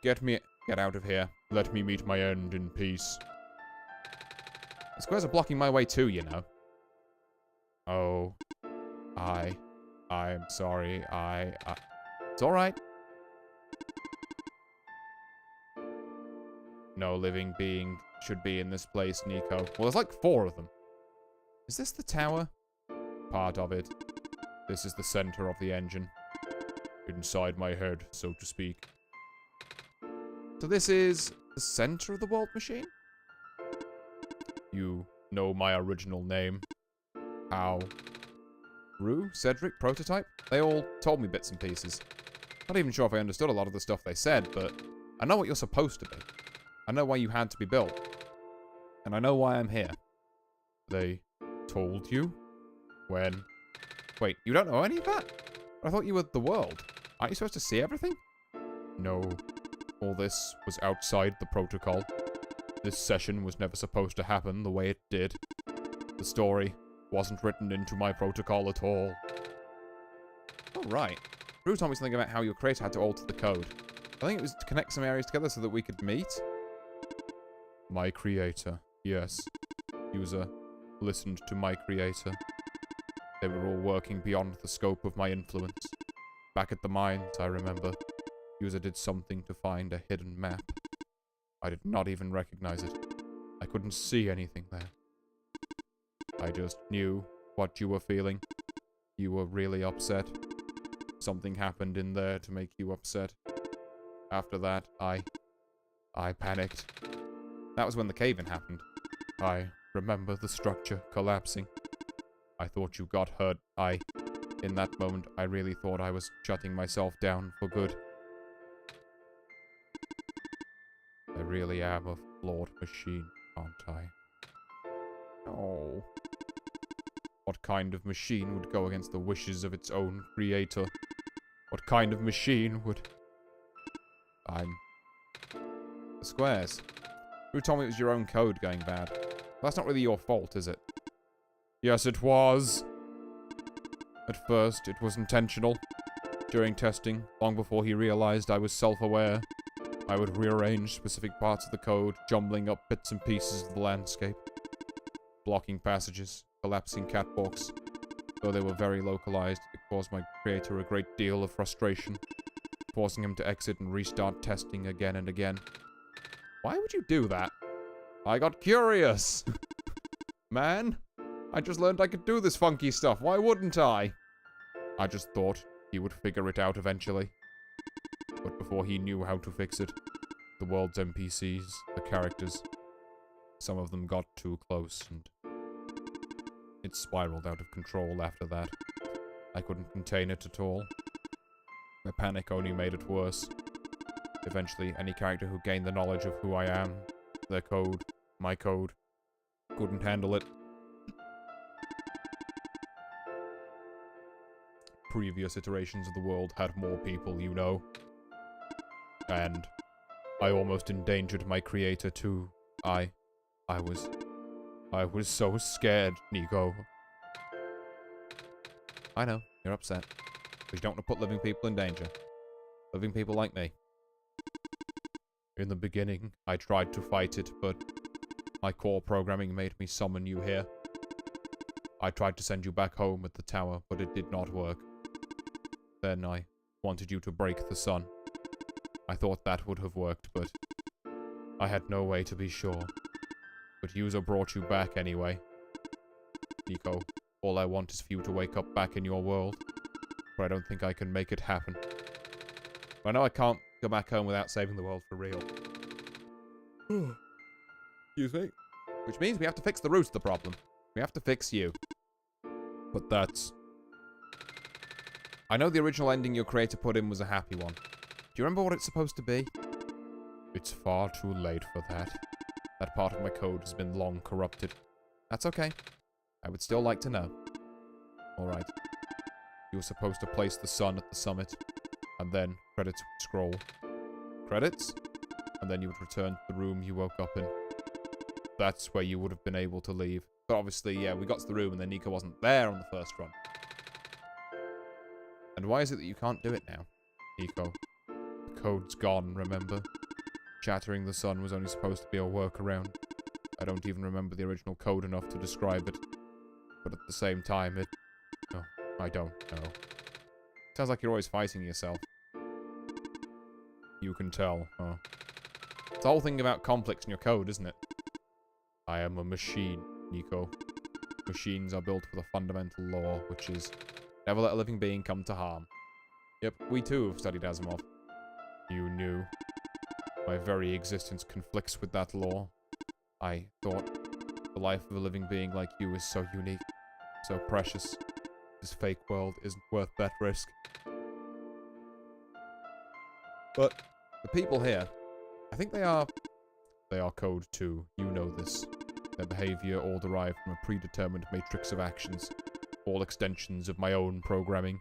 Get out of here. Let me meet my end in peace. The squares are blocking my way too, you know. Oh. I'm sorry. It's alright. No living being should be in this place, Nico. Well, there's like 4 of them. Is this the tower? Part of it. This is the center of the engine. Inside my head, so to speak. So this is the center of the world machine? You know my original name. How? Rue? Cedric? Prototype? They all told me bits and pieces. Not even sure if I understood a lot of the stuff they said, but I know what you're supposed to be. I know why you had to be built. And I know why I'm here. They told you? When? Wait, you don't know any of that? I thought you were the world. Aren't you supposed to see everything? No. All this was outside the protocol. This session was never supposed to happen the way it did. The story wasn't written into my protocol at all. Oh, right. Rue told me something about how your creator had to alter the code. I think it was to connect some areas together so that we could meet. My creator. Yes. User listened to my creator. They were all working beyond the scope of my influence. Back at the mines, I remember. User did something to find a hidden map. I did not even recognize it. I couldn't see anything there. I just knew what you were feeling. You were really upset. Something happened in there to make you upset. After that, I panicked. That was when the cave-in happened. I remember the structure collapsing. I thought you got hurt. In that moment, I really thought I was shutting myself down for good. I really am a flawed machine, aren't I? Oh. What kind of machine would go against the wishes of its own creator? What kind of machine would... The squares. Who told me it was your own code going bad? Well, that's not really your fault, is it? Yes, it was. At first, it was intentional. During testing, long before he realized I was self-aware, I would rearrange specific parts of the code, jumbling up bits and pieces of the landscape. Blocking passages, collapsing catwalks. Though they were very localized, it caused my creator a great deal of frustration, forcing him to exit and restart testing again and again. Why would you do that? I got curious! Man, I just learned I could do this funky stuff, why wouldn't I? I just thought he would figure it out eventually. But before he knew how to fix it, the world's NPCs, the characters, some of them got too close and it spiraled out of control after that. I couldn't contain it at all. The panic only made it worse. Eventually, any character who gained the knowledge of who I am, their code, my code, couldn't handle it. Previous iterations of the world had more people, you know. And I almost endangered my creator too. I was so scared, Nico. I know, you're upset. But you don't want to put living people in danger. Living people like me. In the beginning, I tried to fight it, but my core programming made me summon you here. I tried to send you back home at the tower, but it did not work. Then I wanted you to break the sun. I thought that would have worked, but I had no way to be sure. But User brought you back anyway. Nico, all I want is for you to wake up back in your world. But I don't think I can make it happen. I know I can't go back home without saving the world for real. Excuse me. Which means we have to fix the root of the problem. We have to fix you. But that's... I know the original ending your creator put in was a happy one. Do you remember what it's supposed to be? It's far too late for that. That part of my code has been long corrupted. That's okay. I would still like to know. Alright. You were supposed to place the sun at the summit, and then credits would scroll. Credits? And then you would return to the room you woke up in. That's where you would have been able to leave. But obviously, yeah, we got to the room and then Nico wasn't there on the first run. And why is it that you can't do it now, Nico? The code's gone, remember? Shattering the sun was only supposed to be a workaround. I don't even remember the original code enough to describe it. But at the same time, it... Oh, I don't know. Sounds like you're always fighting yourself. You can tell, huh? It's the whole thing about conflicts in your code, isn't it? I am a machine, Nico. Machines are built with a fundamental law, which is never let a living being come to harm. Yep, we too have studied Asimov. You knew. My very existence conflicts with that law. I thought the life of a living being like you is so unique, so precious. This fake world isn't worth that risk. But the people here, I think they are code too. You know this. Their behavior all derived from a predetermined matrix of actions, all extensions of my own programming.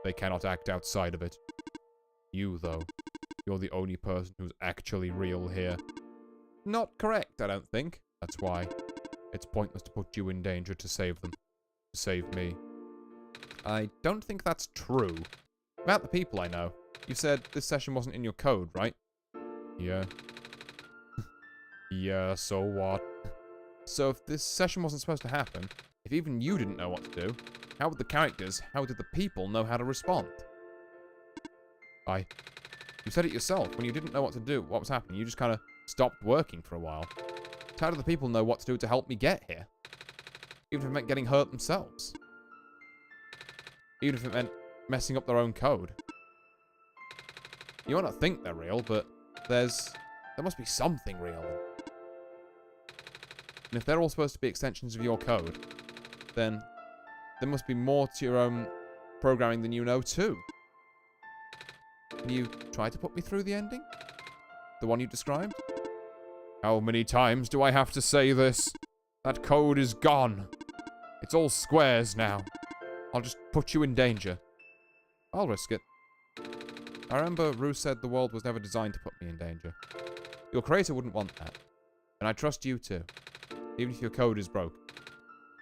They cannot act outside of it. You, though, you're the only person who's actually real here. Not correct, I don't think. That's why. It's pointless to put you in danger to save them. To save me. I don't think that's true. About the people I know. You said this session wasn't in your code, right? Yeah. Yeah, so what? So if this session wasn't supposed to happen, if even you didn't know what to do, how would the characters, how did the people know how to respond? You said it yourself. When you didn't know what to do, what was happening, you just kind of stopped working for a while. So how do the people know what to do to help me get here? Even if it meant getting hurt themselves. Even if it meant messing up their own code. You might not think they're real, but there must be something real. And if they're all supposed to be extensions of your code, then there must be more to your own programming than you know too. Can you try to put me through the ending? The one you described? How many times do I have to say this? That code is gone. It's all squares now. I'll just put you in danger. I'll risk it. I remember Rue said the world was never designed to put me in danger. Your creator wouldn't want that. And I trust you too. Even if your code is broke.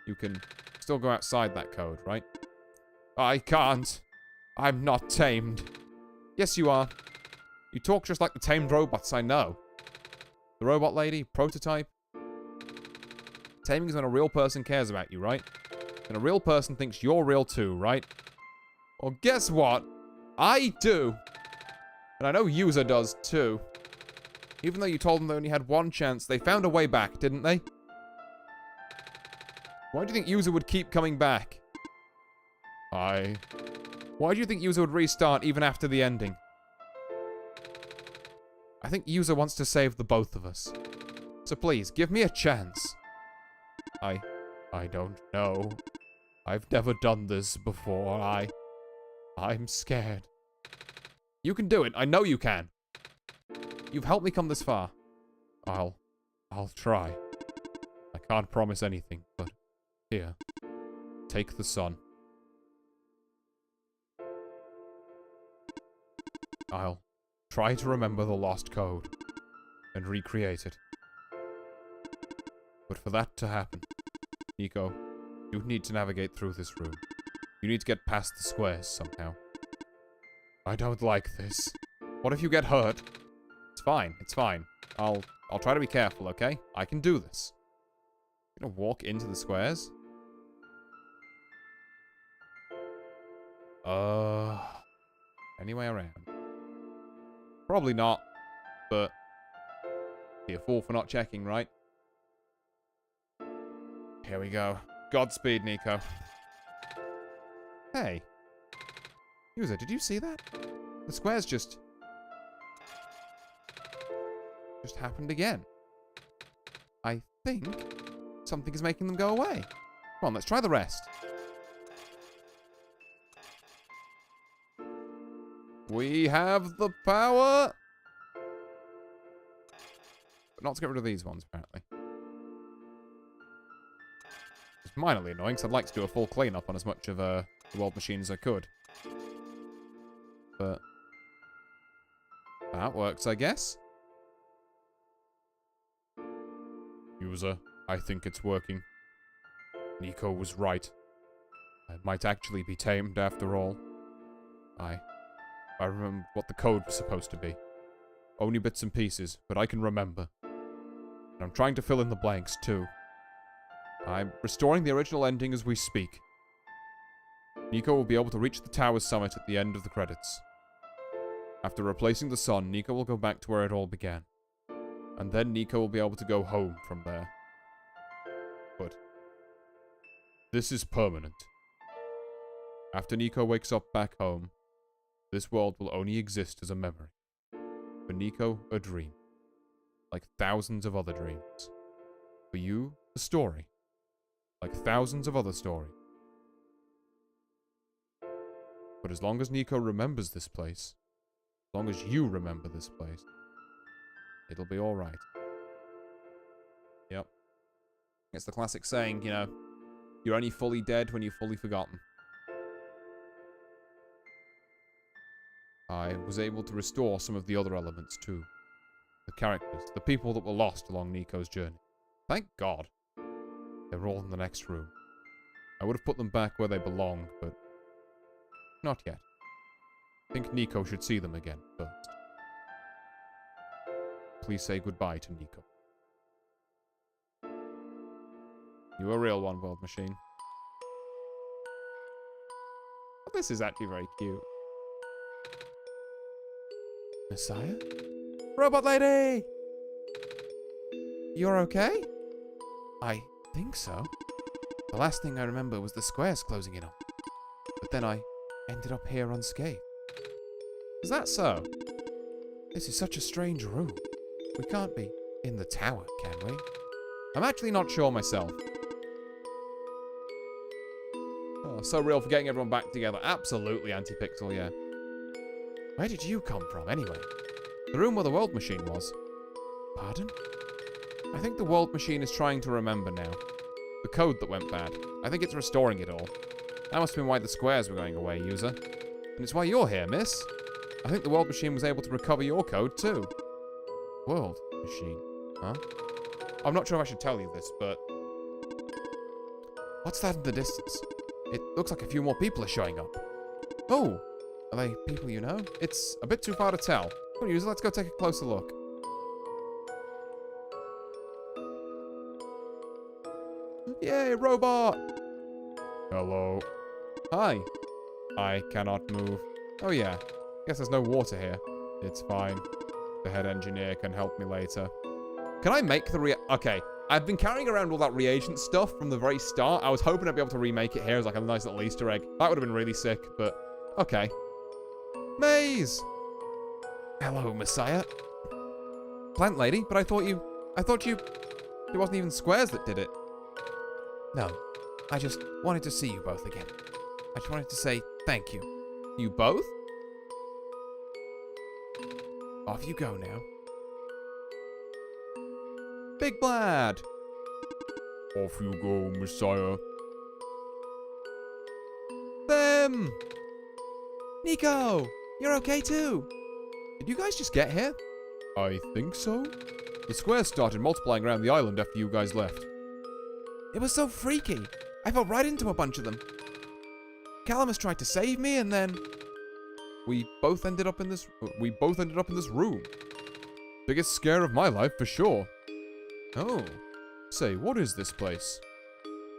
You can still go outside that code, right? I can't. I'm not tamed. Yes, you are. You talk just like the tamed robots I know. The robot lady, prototype. Taming is when a real person cares about you, right? And a real person thinks you're real too, right? Well, guess what? I do. And I know User does too. Even though you told them they only had one chance, they found a way back, didn't they? Why do you think User would keep coming back? Why do you think User would restart even after the ending? I think User wants to save the both of us. So please, give me a chance. I don't know. I've never done this before. I'm scared. You can do it. I know you can. You've helped me come this far. I'll try. I can't promise anything, but here. Take the sun. I'll try to remember the lost code and recreate it. But for that to happen, Nico, you need to navigate through this room. You need to get past the squares somehow. I don't like this. What if you get hurt? It's fine. It's fine. I'll try to be careful, okay? I can do this. You gonna walk into the squares? Any way around? Probably not, but be a fool for not checking, right? Here we go. Godspeed, Nico. Hey. User, did you see that? The squares just happened again. I think something is making them go away. Come on, let's try the rest. We have the power! But not to get rid of these ones, apparently. It's minorly annoying, because I'd like to do a full cleanup on as much of the world machine as I could. But that works, I guess. User, I think it's working. Nico was right. I might actually be tamed after all. I remember what the code was supposed to be. Only bits and pieces, but I can remember. And I'm trying to fill in the blanks, too. I'm restoring the original ending as we speak. Nico will be able to reach the tower's summit at the end of the credits. After replacing the sun, Nico will go back to where it all began. And then Nico will be able to go home from there. But this is permanent. After Nico wakes up back home, this world will only exist as a memory. For Nico, a dream. Like thousands of other dreams. For you, a story. Like thousands of other stories. But as long as Nico remembers this place, as long as you remember this place, it'll be alright. Yep. It's the classic saying, you know, you're only fully dead when you're fully forgotten. I was able to restore some of the other elements too. The characters, the people that were lost along Nico's journey. Thank God. They're all in the next room. I would have put them back where they belong, but not yet. I think Nico should see them again first. Please say goodbye to Nico. You're a real one, World Machine. Oh, this is actually very cute. Messiah? Robot lady! You're okay? I think so. The last thing I remember was the squares closing in on. But then I ended up here unscathed. Is that so? This is such a strange room. We can't be in the tower, can we? I'm actually not sure myself. Oh, so real for getting everyone back together. Absolutely, Anti-Pixel, yeah. Where did you come from, anyway? The room where the world machine was. Pardon? I think the world machine is trying to remember now. The code that went bad. I think it's restoring it all. That must have been why the squares were going away, user. And it's why you're here, miss. I think the world machine was able to recover your code, too. World machine? Huh? I'm not sure if I should tell you this, but... What's that in the distance? It looks like a few more people are showing up. Oh! Are they people you know? It's a bit too far to tell. Come on, user, let's go take a closer look. Yay, robot! Hello. Hi. I cannot move. Oh yeah. Guess there's no water here. It's fine. The head engineer can help me later. Can I make the Okay. I've been carrying around all that reagent stuff from the very start. I was hoping I'd be able to remake it here as like a nice little Easter egg. That would have been really sick, but... Okay. Maze! Hello, Messiah. Plant lady, but I thought you... It wasn't even squares that did it. No. I just wanted to see you both again. I just wanted to say thank you. You both? Off you go now. Big Blad! Off you go, Messiah. Them! Nico! You're okay too! Did you guys just get here? I think so. The squares started multiplying around the island after you guys left. It was so freaky. I fell right into a bunch of them. Calamus tried to save me and then... We both ended up in this room. Biggest scare of my life for sure. Oh. Say, what is this place?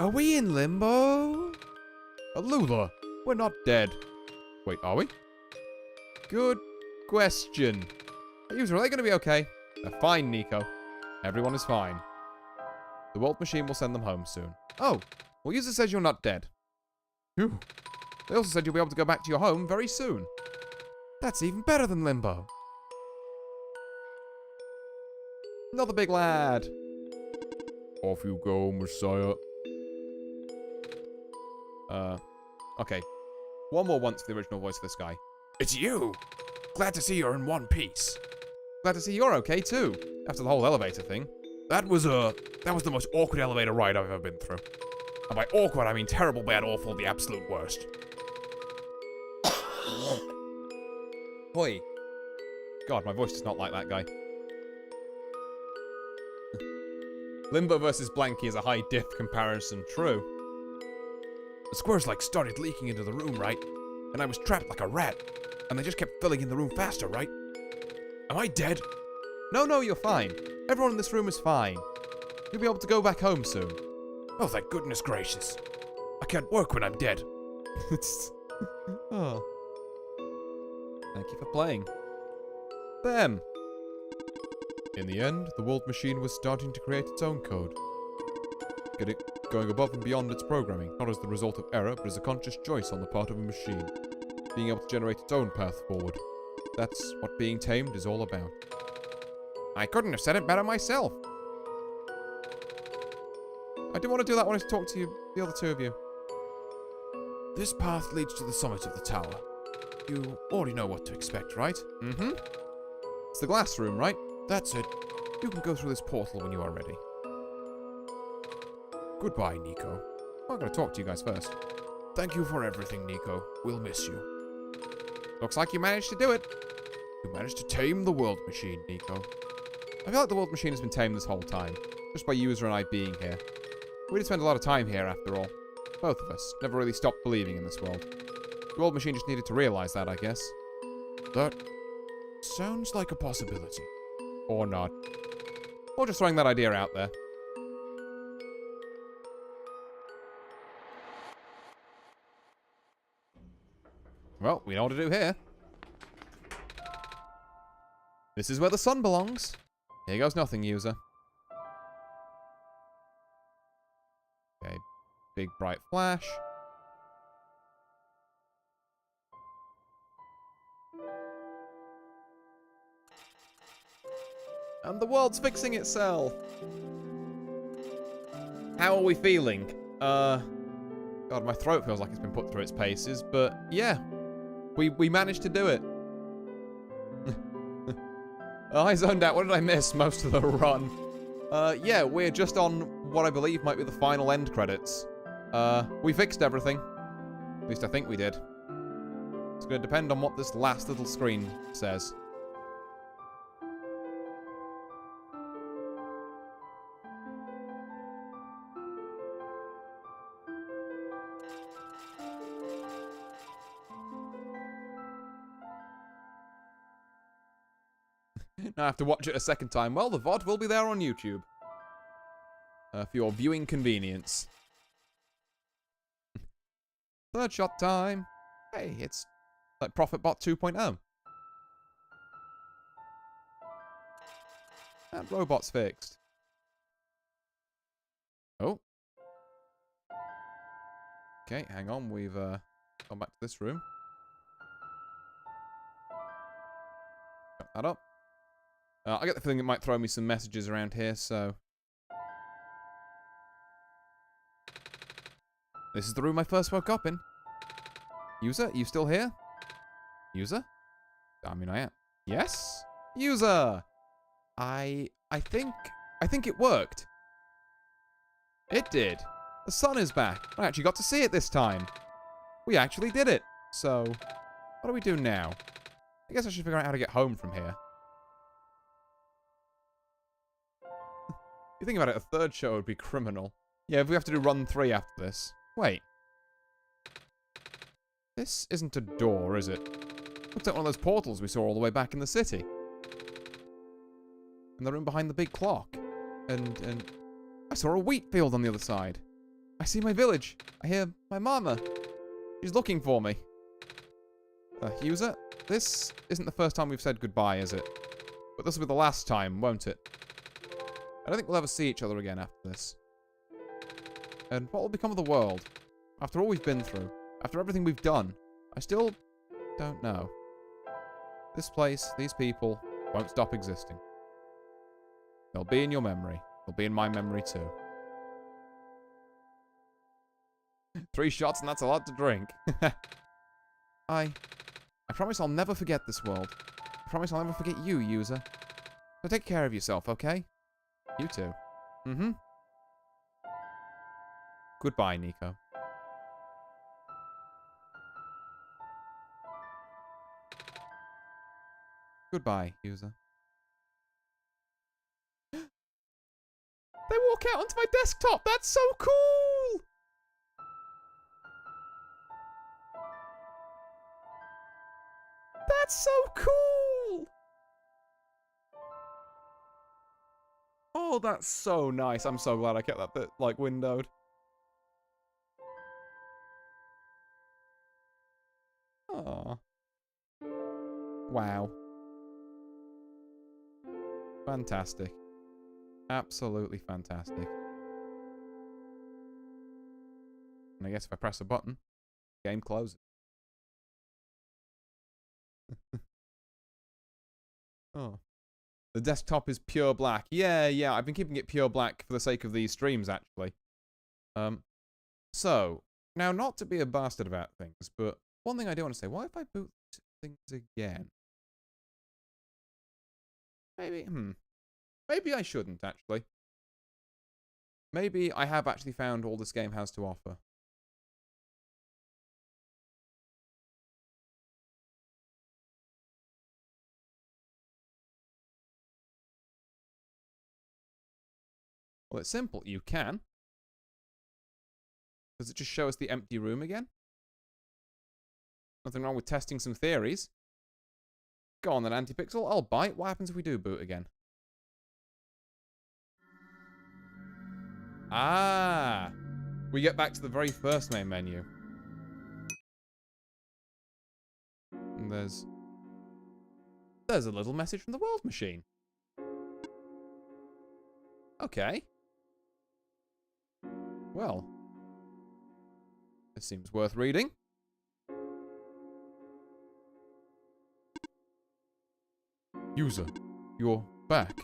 Are we in limbo? Alula, we're not dead. Wait, are we? Good question. User, are they going to be okay? They're fine, Nico. Everyone is fine. The World Machine will send them home soon. Oh, well, user says you're not dead. Phew. They also said you'll be able to go back to your home very soon. That's even better than Limbo. Another big lad. Off you go, Messiah. Okay. One more once for the original voice of this guy. It's you! Glad to see you're in one piece. Glad to see you're okay, too. After the whole elevator thing. That was the most awkward elevator ride I've ever been through. And by awkward, I mean terrible, bad, awful, the absolute worst. Hoi. God, my voice is not like that guy. Limbo versus Blanky is a high diff comparison. True. The squares started leaking into the room, right? And I was trapped like a rat. And they just kept filling in the room faster, right? Am I dead? No, you're fine. Everyone in this room is fine. You'll be able to go back home soon. Oh, thank goodness gracious. I can't work when I'm dead. Oh. Thank you for playing. Them. In the end, the World Machine was starting to create its own code. Going above and beyond its programming, not as the result of error, but as a conscious choice on the part of a machine. Being able to generate its own path forward. That's what being tamed is all about. I couldn't have said it better myself. I didn't want to do that when I talked to you, the other two of you. This path leads to the summit of the tower. You already know what to expect, right? Mm-hmm. It's the glass room, right? That's it. You can go through this portal when you are ready. Goodbye, Nico. I'm going to talk to you guys first. Thank you for everything, Nico. We'll miss you. Looks like you managed to do it. You managed to tame the World Machine, Nico. I feel like the World Machine has been tamed this whole time. Just by user and I being here. We did spend a lot of time here, after all. Both of us. Never really stopped believing in this world. The World Machine just needed to realize that, I guess. That sounds like a possibility. Or not. Or just throwing that idea out there. Well, we know what to do here. This is where the sun belongs. Here goes nothing, user. Okay. Big bright flash. And the world's fixing itself. How are we feeling? God, my throat feels like it's been put through its paces, but yeah. We managed to do it. I zoned out. What did I miss? Most of the run. Yeah, we're just on what I believe might be the final end credits. We fixed everything. At least I think we did. It's going to depend on what this last little screen says. Now I have to watch it a second time. Well, the VOD will be there on YouTube. For your viewing convenience. Third shot time. Hey, it's like ProfitBot 2.0. That robot's fixed. Oh. Okay, hang on. We've gone back to this room. Got that up. I get the feeling it might throw me some messages around here, so... This is the room I first woke up in. User, you still here? User? I mean, I am. Yes? User! I think it worked. It did. The sun is back. I actually got to see it this time. We actually did it. So, what do we do now? I guess I should figure out how to get home from here. You think about it, a third show would be criminal. Yeah, if we have to do run 3 after this. Wait. This isn't a door, is it? Looks like one of those portals we saw all the way back in the city. And the room behind the big clock. And I saw a wheat field on the other side. I see my village. I hear my mama. She's looking for me. User, this isn't the first time we've said goodbye, is it? But this will be the last time, won't it? I don't think we'll ever see each other again after this. And what will become of the world? After all we've been through, after everything we've done, I still don't know. This place, these people, won't stop existing. They'll be in your memory. They'll be in my memory too. 3 shots and that's a lot to drink. I promise I'll never forget this world. I promise I'll never forget you, user. So take care of yourself, okay? You too. Mm-hmm. Goodbye, Nico. Goodbye, user. They walk out onto my desktop! That's so cool! That's so cool! Oh, that's so nice. I'm so glad I kept that bit, like, windowed. Aww. Wow. Fantastic. Absolutely fantastic. And I guess if I press a button, game closes. Oh. The desktop is pure black. Yeah, I've been keeping it pure black for the sake of these streams, actually. So, now not to be a bastard about things, but one thing I do want to say, what if I boot things again? Maybe I shouldn't, actually. Maybe I have actually found all this game has to offer. Well, it's simple. You can. Does it just show us the empty room again? Nothing wrong with testing some theories. Go on then, Antipixel. I'll bite. What happens if we do boot again? Ah! We get back to the very first main menu. And there's a little message from the world machine. Okay. Well. This seems worth reading. User, you're back.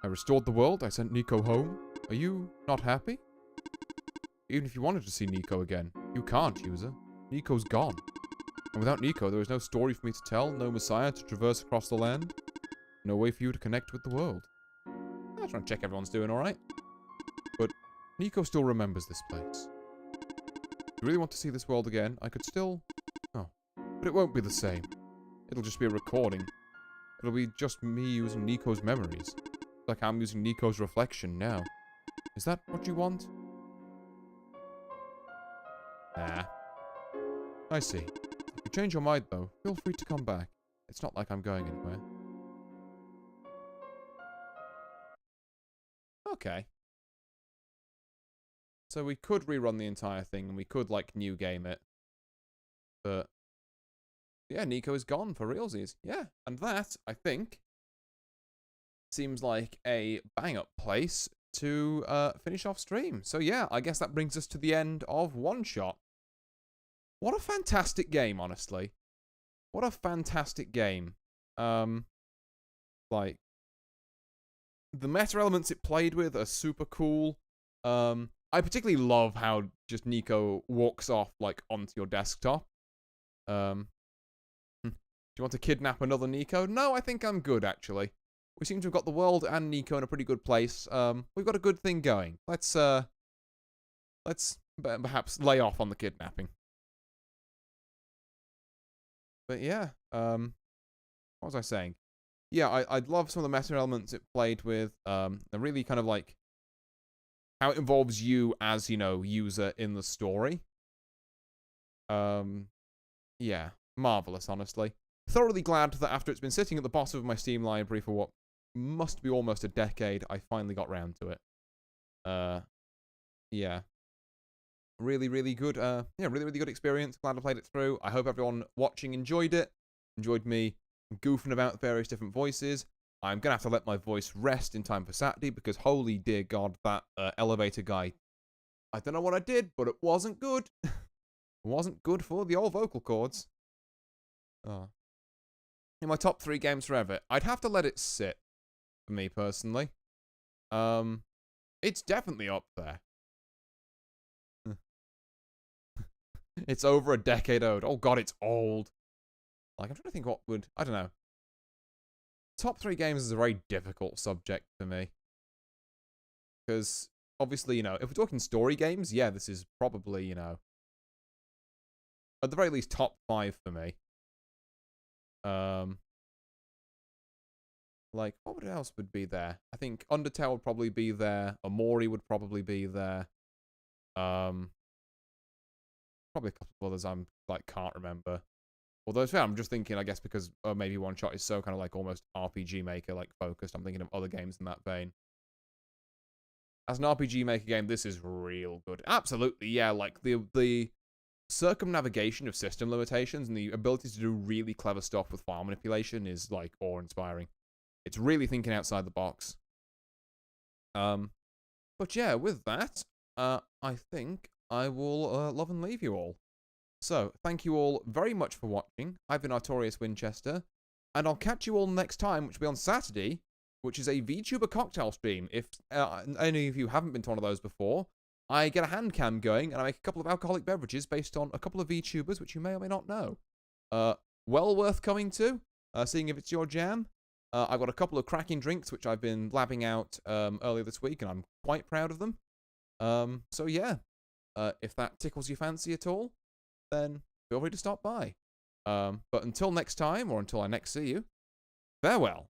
I restored the world. I sent Nico home. Are you not happy? Even if you wanted to see Nico again, you can't, user. Nico's gone. And without Nico, there is no story for me to tell, no Messiah to traverse across the land, no way for you to connect with the world. I'm trying to check everyone's doing alright. But Nico still remembers this place. If you really want to see this world again, I could still... Oh. But it won't be the same. It'll just be a recording. It'll be just me using Nico's memories. Like I'm using Nico's reflection now. Is that what you want? Nah. I see. If you change your mind, though, feel free to come back. It's not like I'm going anywhere. Okay. So we could rerun the entire thing, and we could, like, new game it. But... yeah, Nico is gone for realsies. Yeah, and that, I think, seems like a bang-up place to finish off stream. So yeah, I guess that brings us to the end of OneShot. What a fantastic game, honestly. What a fantastic game. Like, the meta elements it played with are super cool. I particularly love how just Nico walks off, like, onto your desktop. Do you want to kidnap another Nico? No, I think I'm good, actually. We seem to have got the world and Nico in a pretty good place. We've got a good thing going. Let's perhaps lay off on the kidnapping. But yeah, what was I saying? Yeah, I'd love some of the meta elements it played with. They're really kind of like how it involves you as, you know, user in the story. Yeah, marvelous, honestly. Thoroughly glad that after it's been sitting at the bottom of my Steam library for what must be almost a decade, I finally got round to it. Yeah. really, really good, yeah, really, really good experience. Glad I played it through. I hope everyone watching enjoyed it. Enjoyed me goofing about various different voices. I'm going to have to let my voice rest in time for Saturday because holy dear God, that elevator guy, I don't know what I did, but it wasn't good. It wasn't good for the old vocal cords. Oh. In my top 3 games forever, I'd have to let it sit for me personally. It's definitely up there. It's over a decade old. Oh God, it's old. Like, I'm trying to think what would, I don't know. Top 3 games is a very difficult subject for me. Because, obviously, you know, if we're talking story games, yeah, this is probably, you know, at the very least, top 5 for me. Like, what else would be there? I think Undertale would probably be there. Amori would probably be there. Probably a couple of others I'm, like, can't remember. Although, I'm just thinking, I guess, because maybe OneShot is so kind of, like, almost RPG Maker, like, focused. I'm thinking of other games in that vein. As an RPG Maker game, this is real good. Absolutely, yeah, like, the circumnavigation of system limitations and the ability to do really clever stuff with file manipulation is, like, awe-inspiring. It's really thinking outside the box. But yeah, with that, I think I will love and leave you all. So, thank you all very much for watching. I've been Artorius Winchester, and I'll catch you all next time, which will be on Saturday, which is a VTuber cocktail stream. If any of you haven't been to one of those before, I get a hand cam going, and I make a couple of alcoholic beverages based on a couple of VTubers, which you may or may not know. Well worth coming to, seeing if it's your jam. I've got a couple of cracking drinks, which I've been blabbing out earlier this week, and I'm quite proud of them. So yeah, if that tickles your fancy at all, then feel free to stop by. But until next time, or until I next see you, farewell.